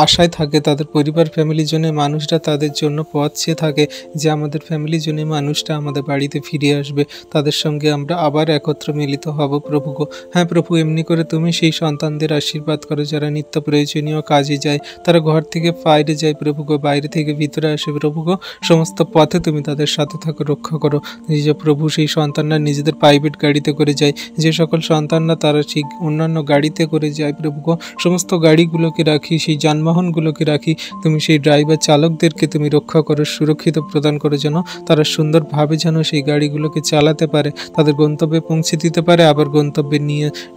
Speaker 1: আশায় থাকে, তাদের পরিবার ফ্যামিলি জনের মানুষরা তাদের জন্য পথ চেয়ে থাকে যে আমাদের ফ্যামিলি জনের মানুষটা আমাদের বাড়িতে ফিরে আসবে, তাদের সঙ্গে আমরা আবার একত্র মিলিত হব প্রভু গো। হ্যাঁ প্রভু, এমনি করে তুমি সেই সন্তানদের আশীর্বাদ করো যারা নিত্য প্রয়োজনীয় কাজে যায়, তারা ঘর থেকে বাইরে যায় প্রভু গো, বাইরে থেকে ভিতরে আসে প্রভু গো। সমস্ত পথে তুমি তাদের সাথে থাকো, রক্ষা করো যে প্রভু। সেই সন্তানরা নিজেদের প্রাইভেট গাড়িতে করে যায়, যে সকল সন্তানরা তারা ঠিক অন্যান্য গাড়িতে করে যায় প্রভু গো, সমস্ত গাড়িগুলোকে রাখি, সেই যানবাহনগুলোকে রাখি, তুমি সেই ড্রাইভার চালকদেরকে তুমি রক্ষা করো, সুরক্ষিত প্রদান করো, যেন তারা সুন্দরভাবে যেন সেই গাড়িগুলোকে চালাতে পারে, তাদের গন্তব্যে পৌঁছে দিতে পারে, আবার গন্তব্যে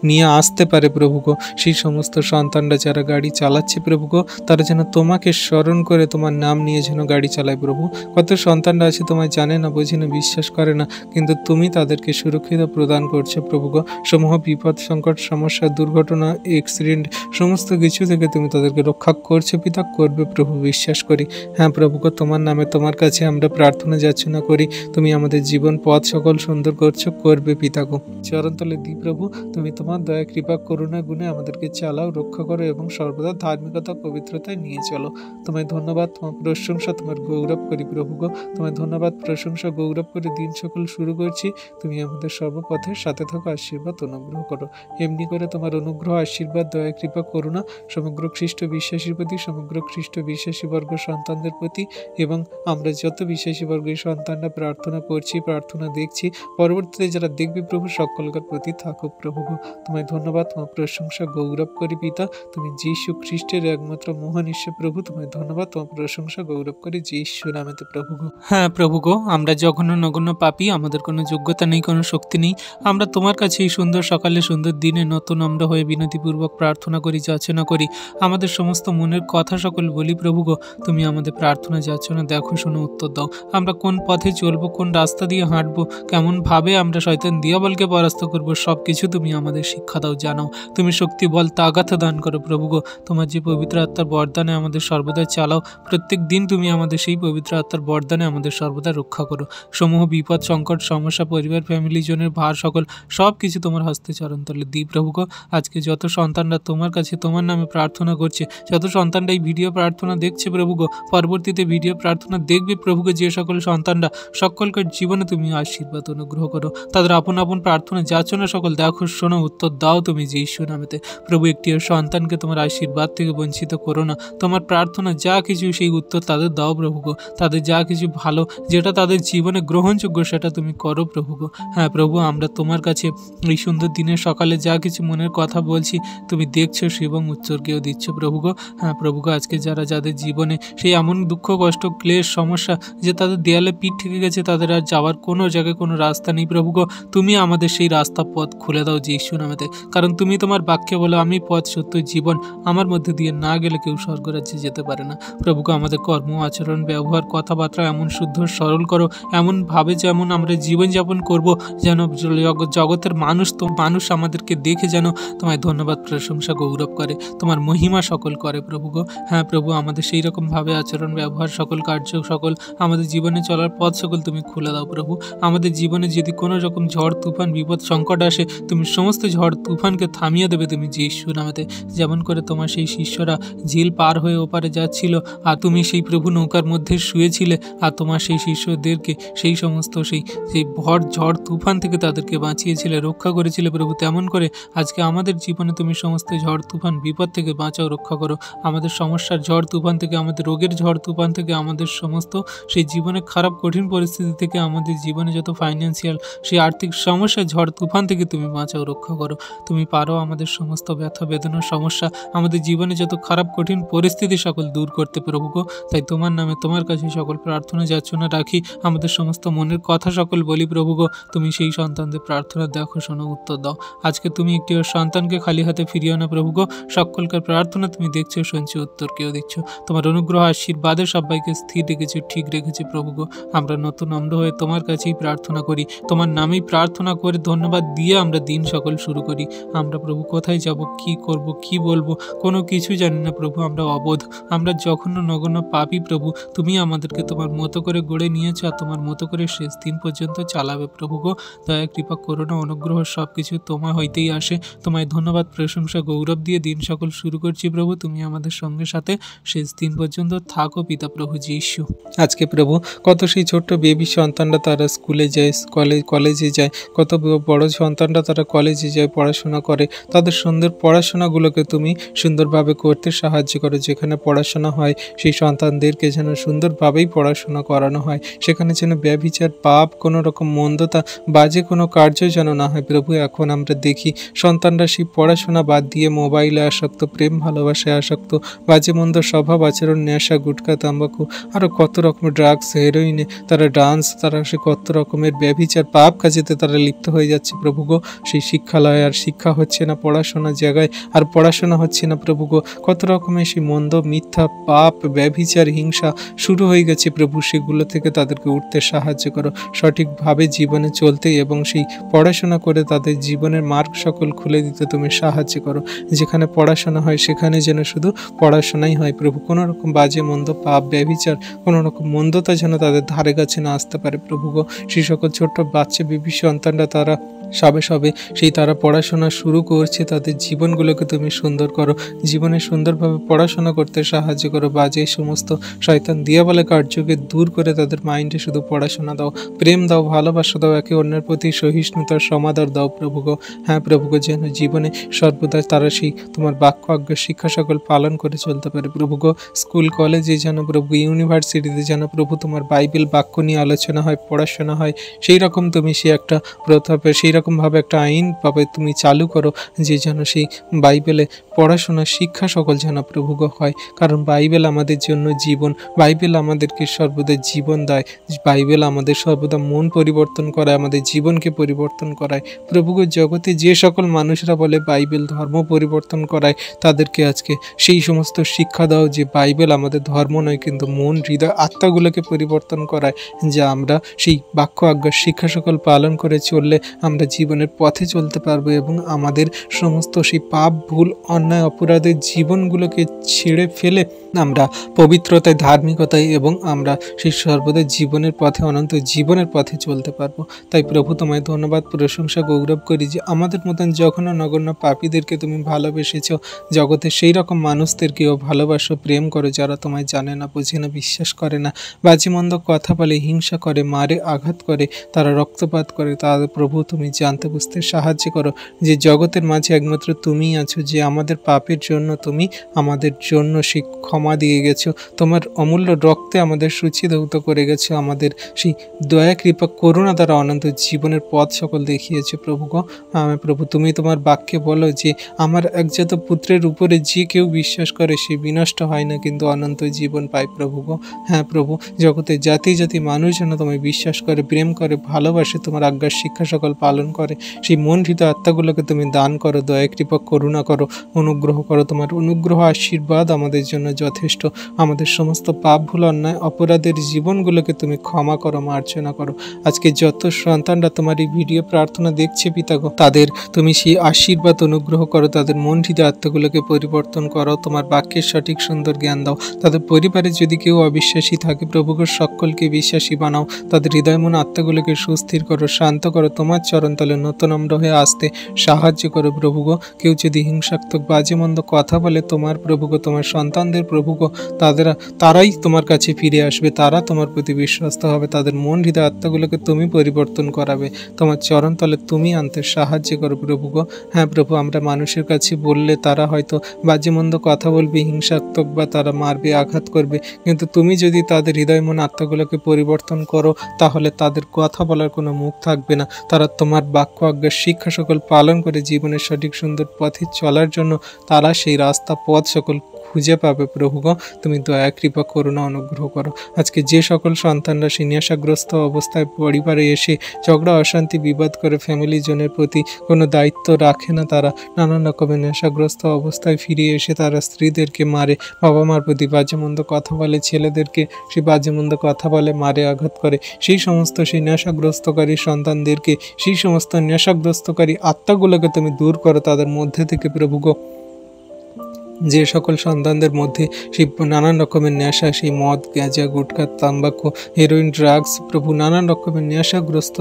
Speaker 1: নিয়ে আসতে পারে প্রভু গো। সেই সমস্ত সন্তানরা যারা গাড়ি চালাচ্ছে প্রভু গো, তারা যেন তোমাকে স্মরণ করে তোমার নাম নিয়ে যেন গাড়ি চালায় প্রভু। কত সন্তানরা আছে তোমায় জানে না, বোঝে না, বিশ্বাস করে না, কিন্তু তুমি তাদেরকে সুরক্ষিত প্রদান করছো প্রভু গো। সমূহ বিপদ সংকট সমস্যা দুর্ঘটনা অ্যাক্সিডেন্ট সমস্ত কিছু থেকে তুমি তাদেরকে রক্ষা করছে পিতা, করবে প্রভু, বিশ্বাস করি। হ্যাঁ প্রভু গো, তোমার নামে তোমার কাছে আমরা প্রার্থনা যাচনা করি, তুমি আমাদের জীবন পথ সকল সুন্দর করছো, করবে পিতা গো। চরণতলে দি প্রভু, তুমি তোমার দয়া কৃপা করুণা গুণে আমাদেরকে চালাও, রক্ষা করো এবং সর্বদা ধার্মিকতা পবিত্রতায় নিয়ে চলো। তোমায় ধন্যবাদ, তোমার প্রশংসা, তোমার গৌরব করি প্রভু গো। তোমায় ধন্যবাদ প্রশংসা গৌরব করে দিন সকল শুরু করছি। তুমি আমাদের সর্বপথের সাথে থাকো, আশীর্বাদ অনুগ্রহ করো। এমনি করে তোমার অনুগ্রহ আশীর্বাদ দয়া কৃপা করুণা সমগ্র খ্রিস্ট বিশ্বাসীর প্রতি, সমগ্র খ্রিস্ট বিশ্বাসী বর্গ সন্তানদের প্রতি, এবং আমরা যত বিশ্বাসী বর্গের সন্তানরা প্রার্থনা করছি, প্রার্থনা দেখছি, পরবর্তীতে যারা দেখবে প্রভু সকলকার প্রতি থাকুক প্রভু গো। তোমায় ধন্যবাদ, তোমার প্রশংসা গৌরব করি পিতা। তুমি যীশু খ্রিস্টের একমাত্র মহান ঈশ্বর প্রভু, তোমায় ধন্যবাদ, তোমার প্রশংসা গৌরব করি যীশু নামেতে প্রভু গো। হ্যাঁ প্রভু গো, আমরা জঘন্য নগণ্য পাপী, আমাদের কোনো যোগ্যতা নেই, কোনো শক্তি নেই। আমরা তোমার কাছে এই সুন্দর সকালে সুন্দর দিনে নতুন আমরা হয়ে বিনতিপূর্বক প্রার্থনা করি, যাচনা করি, আমাদের সমস্ত মনের কথা সকল বলি প্রভু গো। তুমি আমাদের প্রার্থনা যাচনা দেখো, শোনো, উত্তর দাও। আমরা কোন পথে চলবো, কোন রাস্তা দিয়ে হাঁটবো, কেমন ভাবে আমরা শয়তান দিয়াবলকে পরাস্ত করবো, সব কিছু তুমি আমাদের শিক্ষা দাও, জানাও। তুমি শক্তি বল তাগাথ দান করো প্রভু গো। তোমার যে পবিত্র আত্মার বরদানে আমাদের সর্বদা চালাও, প্রত্যেক দিন তুমি আমাদের সেই পবিত্র আত্মার বরদানে আমাদের সর্বদা রক্ষা করো। সমূহ বিপদ সংকট সমস্যা পরিবার ফ্যামিলি জনের ভার সকল সব কিছু তোমার হস্তে চরণতলে দিই প্রভু গো। আজকে যত সন্তানরা তোমার কাছে তোমার নামে প্রার্থনা করছে, যত সন্তানরা এই ভিডিও প্রার্থনা দেখছে প্রভু গো, পরবর্তীতে ভিডিও প্রার্থনা দেখবে প্রভু গো, যে সকল সন্তানরা সকলকার জীবনে তুমি আশীর্বাদ অনুগ্রহ করো, তাদের আপন আপন প্রার্থনা যাচনা সকল দেখো, শোনো, উত্তর দাও তুমি যীশু নামেতে প্রভু। একটি সন্তানকে তোমার আশীর্বাদ থেকে বঞ্চিত করো না। তোমার প্রার্থনা যা কিছু সেই উত্তর তাদের দাও প্রভু গো। তাদের যা কিছু ভালো, যেটা তাদের জীবনে গ্রহণযোগ্য, সেটা তুমি করো প্রভু গো। হ্যাঁ প্রভু, আমরা তোমার কাছে এই সুন্দর দিনের সকালে যা কিছু মনের কথা বলছি, তুমি দেখছো এবং উত্তরকেও দিচ্ছ প্রভু গো। হ্যাঁ প্রভু গো, আজকে যাদের জীবনে সেই এমন দুঃখ কষ্ট ক্লেশ সমস্যা যে তাদের দেয়ালে পিঠ ঠেকে গেছে, তাদের আর যাওয়ার কোনো জায়গায় কোনো রাস্তা নেই প্রভু গো, তুমি আমাদের সেই রাস্তা পথ খুলে দাও যীশু নামেতে। কারণ তুমি তোমার বাক্যে বলো, আমি পথ সত্য জীবন, আমার মধ্যে দিয়ে না গেলে কেউ স্বর্গরাজ্যে যেতে পারে না প্রভু গো। আমাদের কর্ম আচরণ ব্যবহার কথাবার্তা এমন শুদ্ধ সরল করো, এমনভাবে যেমন আমরা জীবনযাপন করব, যেন জগতের মানুষ আমাদেরকে দেখে যেন তোমায় ধন্যবাদ প্রশংসা গৌরব করে, তোমার মহিমা সকল করে প্রভু গো। হ্যাঁ প্রভু, আমাদের সেই রকমভাবে আচরণ ব্যবহার সকল কার্য সকল আমাদের জীবনে চলার পথ সকল তুমি খুলে দাও প্রভু। আমাদের জীবনে যদি কোনো রকম ঝড় তুফান বিপদ সংকট আসে, তুমি সমস্ত ঝড় তুফানকে থামিয়ে দেবে তুমি যীশু নামেতে। যেমন করে তোমার সেই শিষ্যরা ঝিল পার হয়ে ওপারে যাচ্ছিল, আর তুমি সেই প্রভু নৌকার মধ্যে শুয়েছিলে, আর তোমার সেই শিষ্যদেরকে সেই সমস্ত সেই ঝড় তুফান থেকে তাদেরকে বাঁচিয়েছিলে, রক্ষা করেছিলে প্রভু। তেমন করে আজকে আমাদের জীবনে তুমি সমস্ত ঝড় তুফান বিপদ থেকে বাঁচাও, রক্ষা করো। আমাদের সমস্যার ঝড় তুফান থেকে, আমাদের রোগের ঝড় তুফান থেকে, আমাদের সমস্ত সেই জীবনে খারাপ কঠিন পরিস্থিতি থেকে, আমাদের জীবনে যত ফাইন্যান্সিয়াল সেই আর্থিক সমস্যার ঝড় তুফান থেকে তুমি বাঁচাও, রক্ষা করো। তুমি পারো আমাদের সমস্ত ব্যথা বেদনার সমস্যা, আমাদের জীবনে যত খারাপ কঠিন পরিস্থিতি সকল দূর করতে প্রভু গো। তাই তোমার নামে তোমার কাছে সকল প্রার্থনা যাচনা রাখি, আমাদের সমস্ত মনের কথা সকল বলি প্রভু গো। তুমি সেই সন্তানদের প্রার্থনা দেখো, শোনো, উত্তর দাও। আজকে তুমি একটি সন্তানকে খালি হাতে ফিরিও না প্রভু গো। সকলকার প্রার্থনা তুমি দেখছো, শুনছো, উত্তর কেউ দিচ্ছ। তোমার অনুগ্রহ আশীর্বাদে সবাইকে স্থির রেখেছো, ঠিক রেখেছো প্রভু গো। আমরা নতুন নম্র হয়ে তোমার কাছেই প্রার্থনা করি, তোমার নামেই প্রার্থনা করে ধন্যবাদ দিয়ে আমরা দিন সকল শুরু করি। আমরা প্রভু কোথায় যাব, কি করব, কি বলবো, কোনো কিছু জানি না প্রভু। আমরা অবোধ, আমরা জঘন্য নগণ্য পাপী প্রভু। তুমি আমাদেরকে তোমার মতো করে গড়ে নিয়েছো আর তোমার মতো করে শেষ দিন পর্যন্ত চালাবে প্রভু গো। দয়া কৃপা করুণা অনুগ্রহ সব কিছু তোমার হইতেই আসে। তোমায় ধন্যবাদ প্রশংসা গৌরব দিয়ে দিন সকল শুরু করছি প্রভু। তুমি আমাদের সঙ্গে সাথে শেষ দিন পর্যন্ত থাকো পিতা প্রভু যীশু। আজকে প্রভু কত সেই ছোট্ট বেবি সন্তানরা তারা স্কুলে যায়, কলেজে যায়, কত বড় সন্তানরা তারা কলেজে যায়, পড়াশোনা করে। তাদের সুন্দর পড়াশোনাগুলোকে তুমি সুন্দরভাবে করতে সাহায্য করো। যেখানে পড়াশোনা হয় সেই সন্তানদেরকে যেন সুন্দরভাবেই পড়াশোনা করানো হয়। সেখানে যেন ব্যভিচার, পাপ, কোনো রকম মন্দতা, বাজে কোনো কার্য যেন না হয় প্রভু। এখন আমরা দেখি সন্তানরা সেই পড়াশোনা বাদ দিয়ে মোবাইলে আসক্ত, প্রেম ভালোবাসায় আসক্ত, বাজে মন্দ স্বভাব আচরণ, নেশা, গুটখা, তাম্বাকু, আরও কত রকমের ড্রাগস, হেরোইনে তারা ডান্স, তারা সে কত রকমের ব্যভিচার পাপ কাজেতে তারা লিপ্ত হয়ে যাচ্ছে প্রভু গো। সেই শিক্ষালয় আর শিক্ষা হচ্ছে না, পড়াশোনার জায়গায় আর পড়াশোনা হচ্ছে না প্রভু গো। কত রকমের সেই মন্দ, মিথ্যা, পাপ, ব্যভিচার, হিংসা শুরু হয়ে গেছে প্রভু। সেগুলো থেকে তাদেরকে উঠতে সাহায্য করো, সঠিকভাবে জীবনে চলতে এবং সেই পড়াশোনা করে তাদের জীবনের মার্গ সকল খুলে দিতে তুমি সাহায্য করো। যেখানে পড়াশোনা হয় সেখানে যেন শুধু পড়াশোনাই হয় প্রভু। কোনো রকম বাজে মন্দ, পাপ, ব্যভিচার, কোনো রকম মন্দতা যেন তাদের ধারে কাছে না আসতে পারে প্রভু গো। সেই সকল ছোট্ট বাচ্চা বেবি সন্তানরা তারা সবে সেই তারা পড়াশোনা শুরু করছে, তাদের জীবনগুলোকে তুমি সুন্দর করো, জীবনে সুন্দরভাবে পড়াশোনা করতে সাহায্য করো। বাজে সমস্ত শয়তান দিয়াবলে কার্যকে দূর করে তাদের মাইন্ডে শুধু পড়াশোনা দাও, প্রেম দাও, ভালোবাসা দাও, একে অন্যের প্রতি সহিষ্ণুতার সমাদর দাও প্রভু গো। হ্যাঁ প্রভু গো, যেন জীবনে সর্বদা তারা সেই তোমার বাক্য আজ্ঞা শিক্ষা সকল পালন করে চলতে পারে প্রভু গো। স্কুল কলেজে যেন প্রভু, ইউনিভার্সিটিতে যেন প্রভু তোমার বাইবেল বাক্য নিয়ে আলোচনা হয়, পড়াশোনা হয়। সেই রকম তুমি সে একটা প্রথা, সেই রকমভাবে একটা আইন পাবে তুমি চালু করো, যে যেন সেই বাইবেলে পড়াশোনা শিক্ষা সকল যেন প্রভু গো হয়। কারণ বাইবেল আমাদের জন্য জীবন, বাইবেল আমাদেরকে সর্বদা জীবন দেয়, বাইবেল আমাদের সর্বদা মন পরিবর্তন করায়, আমাদের জীবনকে পরিবর্তন করায় প্রভু গো। জগতে যে সকল মানুষরা বলে বাইবেল ধর্ম পরিবর্তন করায়, তাদেরকে আজকে সেই সমস্ত শিক্ষা দাও যে বাইবেল আমাদের ধর্ম নয়, কিন্তু মন, হৃদয়, আত্মাগুলোকে পরিবর্তন করায়। যা আমরা সেই বাক্য আজ্ঞার শিক্ষা সকল পালন করে চললে আমরা জীবনের পথে চলতে পারবো এবং আমাদের সমস্ত সেই পাপ, ভুল, অন্যায়, অপরাধের জীবনগুলোকে ছেড়ে ফেলে আমরা পবিত্রতায়, ধার্মিকতায় এবং আমরা সেই সর্বদা জীবনের পথে, অনন্ত জীবনের পথে চলতে পারবো। তাই প্রভু তোমায় ধন্যবাদ প্রশংসা গৌরব করি যে আমাদের মতন জঘন্য নগণ্য পাপীদেরকে তুমি ভালোবেসেছ। জগতে সেই রকম মানুষদেরকেও ভালোবাসো, প্রেম করো যারা তোমায় জানে না, বোঝে না, বিশ্বাস করে না, বাজিমন্দ কথা বলে, হিংসা করে, মারে, আঘাত করে, তারা রক্তপাত করে। তাদের প্রভু তুমি জানতে বুঝতে সাহায্য করো যে জগতের মাঝে একমাত্র তুমিই আছো, যে আমাদের পাপের জন্য তুমি আমাদের জন্য সেই ক্ষমা দিয়ে গেছো, তোমার অমূল্য রক্তে আমাদের সূচিধৌত করে গেছো, আমাদের সেই দয়া কৃপা করুণা দ্বারা অনন্ত জীবনের পথ সকল দেখিয়েছো প্রভু গো। প্রভু তুমি তোমার বাক্যে বলো যে আমার একজাত পুত্রের উপরে যে কেউ বিশ্বাস করে সে বিনষ্ট হয় না, কিন্তু অনন্ত জীবন পায় প্রভু গো। হ্যাঁ প্রভু, জগতে জাতি জাতি মানুষ যেন তোমায় বিশ্বাস করে, প্রেম করে, ভালোবাসে, তোমার আজ্ঞার শিক্ষা সকল পালন করে। সেই মন, হৃদয়, আত্মাগুলোকে তুমি দান করো, দয়া কৃপা করুণা করো, অনুগ্রহ করো। তোমার অনুগ্রহ আশীর্বাদ আমাদের জন্য যথেষ্ট। আমাদের সমস্ত পাপ, ভুল, অন্যায়, অপরাধের জীবনগুলোকে তুমি ক্ষমা করো, মার্জনা করো। আজকে যত সন্তানরা তোমার এই ভিডিও প্রার্থনা দেখছে পিতা গো, তাদের তুমি সেই আশীর্বাদ অনুগ্রহ করো, তাদের মন, হৃদয়, আত্মাগুলোকে পরিবর্তন করো, তোমার বাক্যের সঠিক সুন্দর জ্ঞান দাও। তাদের পরিবারে যদি কেউ অবিশ্বাসী থাকে প্রভু গো, সকলকে বিশ্বাসী বানাও। তাদের হৃদয়, মন, আত্মাগুলোকে সুস্থির করো, শান্ত করো, তোমার চরণতলে নতনম্র হয়ে আসতে সাহায্য করো প্রভু গো। কেউ যদি হিংসাত্মক, বাজে মন্দ কথা বলে তোমার প্রভু গো, তোমার সন্তানদের প্রভু গো, তারাই তোমার কাছে ফিরে আসবে, তারা তোমার প্রতি বিশ্বস্ত হবে, তাদের মন, হৃদয়, আত্মাগুলোকে তুমি পরিবর্তন করাবে, তোমার চরণতলে তুমি আনতে সাহায্য করো প্রভু গো। হ্যাঁ প্রভু, আমরা মানুষের কাছে বললে তারা হয়তো বাজে মন্দ কথা বলবে, হিংসাত্মক, বা তারা মারবে, আঘাত করবে, কিন্তু তুমি যদি তাদের হৃদয়, মন, আত্মাগুলোকে পরিবর্তন করো, তাহলে তাদের কথা বলার কোনো মুখ থাকবে না। তারা তোমার বাক্য আজ্ঞার শিক্ষা সকল পালন করে জীবনের সঠিক সুন্দর পথে চলার জন্য তারা সেই রাস্তা, পথ সকল খুঁজে পাবে প্রভু গো। তুমি দয়া কৃপা করুণা অনুগ্রহ করো। আজকে যে সকল সন্তানরা সেই নেশাগ্রস্ত অবস্থায় পরিবারে এসে ঝগড়া অশান্তি বিবাদ করে ফ্যামিলি জনের প্রতি কোনো দায়িত্ব রাখে না, তারা নানান রকমের নেশাগ্রস্ত অবস্থায় ফিরে এসে তারা স্ত্রীদেরকে মারে, বাবা মার প্রতি বাজে মন্দ কথা বলে, ছেলেদেরকে সেই বাজে মন্দ কথা বলে, মারে, আঘাত করে, সেই সমস্ত সেই নেশাগ্রস্তকারী সন্তানদেরকে, সেই সমস্ত নেশাগ্রস্তকারী আত্মাগুলোকে তুমি দূর করো তাদের মধ্যে থেকে প্রভু গো। যে সকল সন্তানদের মধ্যে সেই নানান রকমের নেশা, সেই মদ, গাঁজা, গুটখা, তাম্বাকু, হেরোইন, ড্রাগস প্রভু নানান রকমের নেশাগ্রস্ত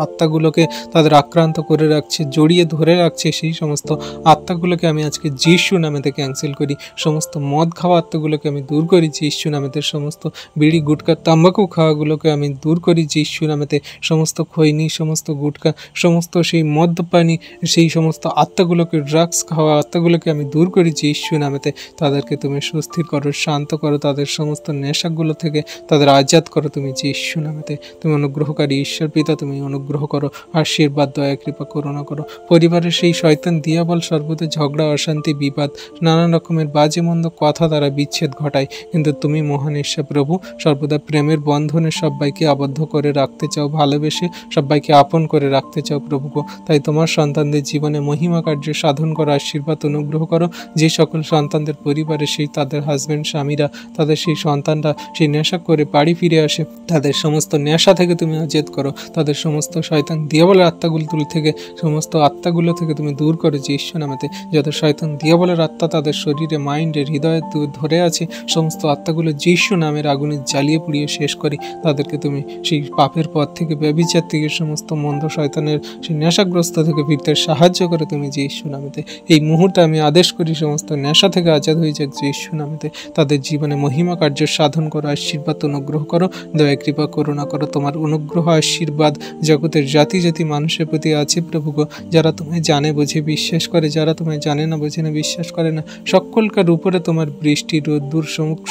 Speaker 1: আত্মাগুলোকে তাদের আক্রান্ত করে রাখছে, জড়িয়ে ধরে রাখছে, সেই সমস্ত আত্মাগুলোকে আমি আজকে যিশু নামেতে ক্যান্সেল করি। সমস্ত মদ খাওয়া আত্মাগুলোকে আমি দূর করি যিশু নামেতে। সমস্ত বিড়ি, গুটখা, তাম্বাকু খাওয়াগুলোকে আমি দূর করি যিশু নামেতে। সমস্ত খৈনি, সমস্ত গুটখা, সমস্ত সেই মদ্যপানি, সেই সমস্ত আত্মাগুলোকে, ড্রাগস খাওয়া আত্মাগুলোকে আমি দূর করি যিশু নামেতে। তাদেরকে তুমি সুস্থির করো, শান্ত করো, তাদের সমস্ত নেশাগুলো থেকে তাদের আজাদ করো তুমি যিশু নামেতে। তুমি অনুগ্রহকারী ঈশ্বর পিতা, তুমি অনুগ্রহ করো, আশীর্বাদ, দয়া, কৃপা, করুণা করো। পরিবারের সেই শয়তান দিয়াবল সর্বদা ঝগড়া, অশান্তি, বিবাদ, নানান রকমের বাজে মন্দ কথা দ্বারা বিচ্ছেদ ঘটায়, কিন্তু তুমি মহান ঈশ্বর প্রভু সর্বদা প্রেমের বন্ধনে সবাইকে আবদ্ধ করে রাখতে চাও, ভালোবেসে সবাইকে আপন করে রাখতে চাও প্রভু গো। তাই তোমার সন্তানদের জীবনে মহিমা কার্য সাধন করো, আশীর্বাদ অনুগ্রহ করো। যে সকল সন্তানদের পরিবারে সেই তাদের হাজব্যান্ড, স্বামীরা, তাদের সেই সন্তানরা সেই নেশা করে বাড়ি ফিরে আসে, তাদের সমস্ত নেশা থেকে তুমি আজাদ করো, তাদের সমস্ত শয়তান দিয়াবলের আত্মাগুলো থেকে, সমস্ত আত্মাগুলো থেকে তুমি দূর করো যিশু নামেতে। যত শয়তান দিয়াবলের আত্মা তাদের শরীরে, মাইন্ডে, হৃদয়ে ধরে আছে, সমস্ত আত্মাগুলো যিশু নামের আগুনে জ্বালিয়ে পুড়িয়ে শেষ করি। তাদেরকে তুমি সেই পাপের পথ থেকে, ব্যভিচার থেকে, সমস্ত মন্দ শয়তানের সেই নেশাগ্রস্ত থেকে ফিরতে সাহায্য করে তুমি যিশু নামেতে। এই মুহূর্তে আমি আদেশ করি সমস্ত নেশা থেকে আজাদ হয়ে যাক যিশু নামেতে। তাদের জীবনে মহিমা কার্য সাধন করো, আশীর্বাদ অনুগ্রহ করো, দয়া, কৃপা, করুণা করো। তোমার অনুগ্রহ, আশীর্বাদ জগতের জাতি জাতি মানুষের প্রতি আছে প্রভু গো। যারা তোমায় জানে, বোঝে, বিশ্বাস করে, যারা তোমায় জানে না, বোঝে না, বিশ্বাস করে না, সকলকার উপরে তোমার বৃষ্টি, রোদ্দুর,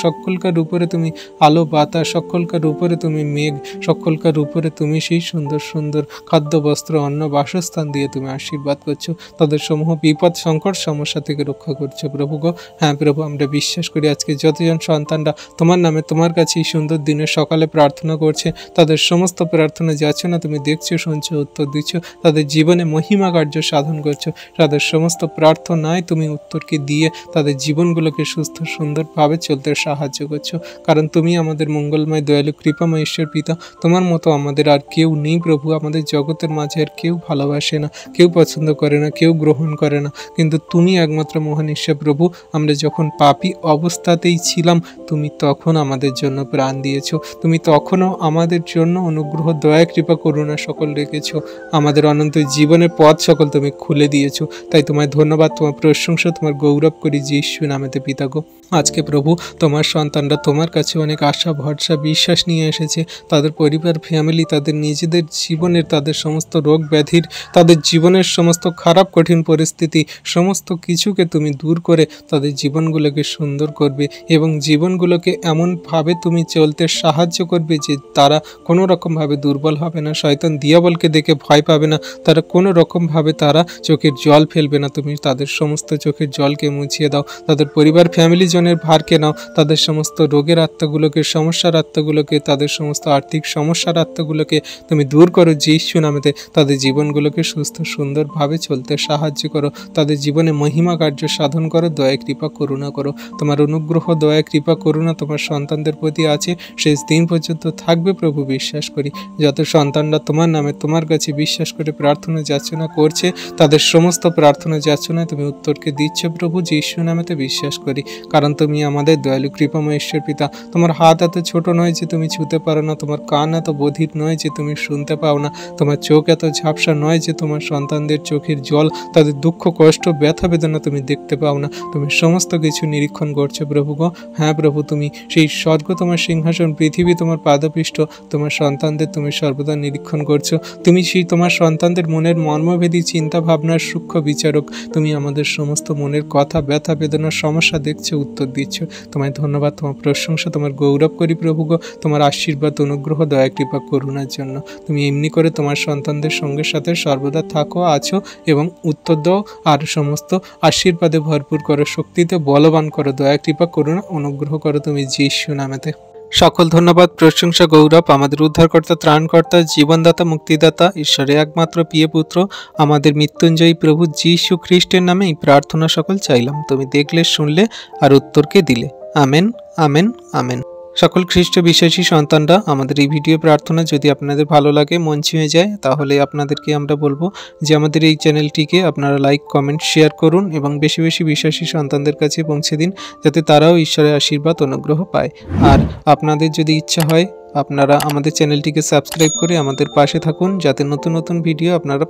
Speaker 1: সকলকার উপরে তুমি আলো, বাতাস, সকলকার উপরে তুমি মেঘ, সকলকার উপরে তুমি সেই সুন্দর সুন্দর খাদ্য, বস্ত্র, অন্ন, বাসস্থান দিয়ে তুমি আশীর্বাদ করছো। তাদের সমূহ বিপদ, সংকট, সমস্যা থেকে রক্ষা করছো প্রভু গো। হ্যাঁ প্রভু, আমরা বিশ্বাস করি আজকে যতজন সন্তানরা তোমার নামে তোমার কাছে এই সুন্দর দিনে সকালে প্রার্থনা করছে, তাদের সমস্ত প্রার্থনা যাচনা তুমি দেখছো, শুনছো, উত্তর দিচ্ছ, তাদের জীবনে মহিমা কার্য সাধন করছো। তাদের সমস্ত প্রার্থনায় তুমি উত্তরকে দিয়ে তাদের জীবনগুলোকে সুস্থ সুন্দরভাবে চলতে সাহায্য করছো, কারণ তুমি আমাদের মঙ্গলময়, দয়ালু, কৃপাময় ঈশ্বর পিতা। তোমার মতো আমাদের আর কেউ নেই প্রভু। আমাদের জগতের মাঝে আর কেউ ভালোবাসে না, কেউ পছন্দ করে না, কেউ গ্রহণ করে না, কিন্তু তুমি একমাত্র মহান ঈশ্বর প্রভু। আমরা যখন পাপী অবস্থাতেই ছিলাম, তুমি তখন আমাদের জন্য প্রাণ দিয়েছো, তুমি তখনও আমাদের জন্য অনুগ্রহ, দয়া, কৃপা, করুণা সকল রেখেছো। আমাদের অনন্ত জীবনের পথ সকল তুমি খুলে দিয়েছো। তাই তোমায় ধন্যবাদ, তোমার প্রশংসা, তোমার গৌরব করি যিশু নামেতে পিতা গো। আজকে প্রভু তোমার সন্তানরা তোমার কাছে অনেক আশা, ভরসা, বিশ্বাস নিয়ে এসেছে। তাদের পরিবার, ফ্যামিলি, তাদের নিজেদের জীবনের, তাদের সমস্ত রোগ ব্যাধির, তাদের জীবনের সমস্ত খারাপ কঠিন পরিস্থিতি, সমস্ত কিছুকে তুমি দূর করে তাদের জীবনগুলোকে সুন্দর করবে এবং জীবনগুলোকে এমনভাবে তুমি চলতে সাহায্য করবে যে তারা কোনো রকমভাবে দুর্বল হবে না, শয়তান দিয়াবলকে দেখে ভয় পাবে না, তারা কোনো রকমভাবে তারা চোখের জল ফেলবে না। তুমি তাদের সমস্ত চোখের জলকে মুছিয়ে দাও, তাদের পরিবার, ফ্যামিলি জনের ভারকে নাও, তাদের সমস্ত রোগের আত্মাগুলোকে, সমস্যার আত্মাগুলোকে, তাদের সমস্ত আর্থিক সমস্যার আত্মাগুলোকে তুমি দূর করো যিশু নামেতে। তাদের জীবনগুলোকে সুস্থ সুন্দরভাবে চলতে সাহায্য করো, তাদের জীবনে মহিমা কার্য সাধন করো, দয়া, কৃপা, করুণা করো। তোমার অনুগ্রহ, দয়া, কৃপা, করুণা তোমার সন্তানদের প্রতি আছে, শেষ দিন পর্যন্ত থাকবে প্রভু বিশ্বাস করি। যত সন্তানরা তোমার নামে তোমার কাছে বিশ্বাস করে প্রার্থনা যাচনা করছে, তাদের সমস্ত প্রার্থনা যাচনায় তুমি উত্তরকে দিচ্ছ প্রভু যিশু নামেতে বিশ্বাস করি, কারণ তুমি আমাদের দয়ালু, কৃপাময় ঈশ্বর পিতা। তোমার হাত এত ছোট নয় যে তুমি ছুঁতে পারো না, তোমার কান এত বধির নয় যে তুমি শুনতে পাও না, তোমার চোখ এত ঝাপসা নয় যে তোমার সন্তানদের চোখের জল, তাদের দুঃখ, কষ্ট, ব্যথা, বেদনা তুমি দেখতে পাও না। তুমি সমস্ত কিছু নিরীক্ষণ করছো প্রভু গো। হ্যাঁ প্রভু, তুমি সেই স্বর্গ তোমার সিংহাসন, পৃথিবী তোমার পাদপৃষ্ঠ, তোমার সন্তানদের তুমি সর্বদা নিরীক্ষণ করছো। তুমি সেই তোমার সন্তানদের মনের মর্মভেদী চিন্তা ভাবনার সূক্ষ্ম বিচারক। তুমি আমাদের সমস্ত মনের কথা, ব্যথা, বেদনার সমস্যা দেখছো, উত্তর দিচ্ছ। তোমায় ধন্যবাদ, তোমার প্রশংসা, তোমার গৌরব করি প্রভু গো। তোমার আশীর্বাদ, অনুগ্রহ, দয়া, কৃপা, করুণার জন্য তুমি এমনি করে তোমার সন্তানদের সাথে সর্বদা থাকো, আছো এবং উত্তর দাও, আর সমস্ত আশীর্বাদে ভরপুর করো শক্তিতে বলবান করো, দয়া কৃপা করুণা অনুগ্রহ করো তুমি যিশু নামেতে। সকল ধন্যবাদ প্রশংসা গৌরব আমাদের উদ্ধারকর্তা, ত্রাণকর্তা, জীবনদাতা, মুক্তিদাতা, ঈশ্বরের একমাত্র প্রিয় পুত্র, আমাদের মৃত্যুঞ্জয়ী প্রভু যীশু খ্রিস্টের নামে এই প্রার্থনা সকল চাইলাম। তুমি দেখলে, শুনলে আর উত্তরকে দিলে। Amen, amen, amen. সকল খ্রিস্ট বিশ্বাসী সন্তানরা, আমাদের এই ভিডিও প্রার্থনা যদি আপনাদের ভালো লাগে, মন ছুঁয়ে যায়, তাহলে আপনাদেরকে আমরা বলবো যে আমাদের এই চ্যানেলটিকে আপনারা লাইক, কমেন্ট, শেয়ার করুন এবং বেশি বেশি বিশ্বাসী সন্তানদের কাছে পৌঁছে দিন, যাতে তারাও ঈশ্বরের আশীর্বাদ অনুগ্রহ পায়। আর আপনাদের যদি ইচ্ছা হয়, আপনারা আমাদের চ্যানেলটিকে সাবস্ক্রাইব করে আমাদের পাশে থাকুন, যাতে নতুন নতুন ভিডিও আপনারা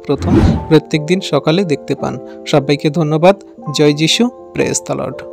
Speaker 1: প্রত্যেক দিন সকালে দেখতে পান। সবাইকে ধন্যবাদ। জয় যিশু। Praise the Lord.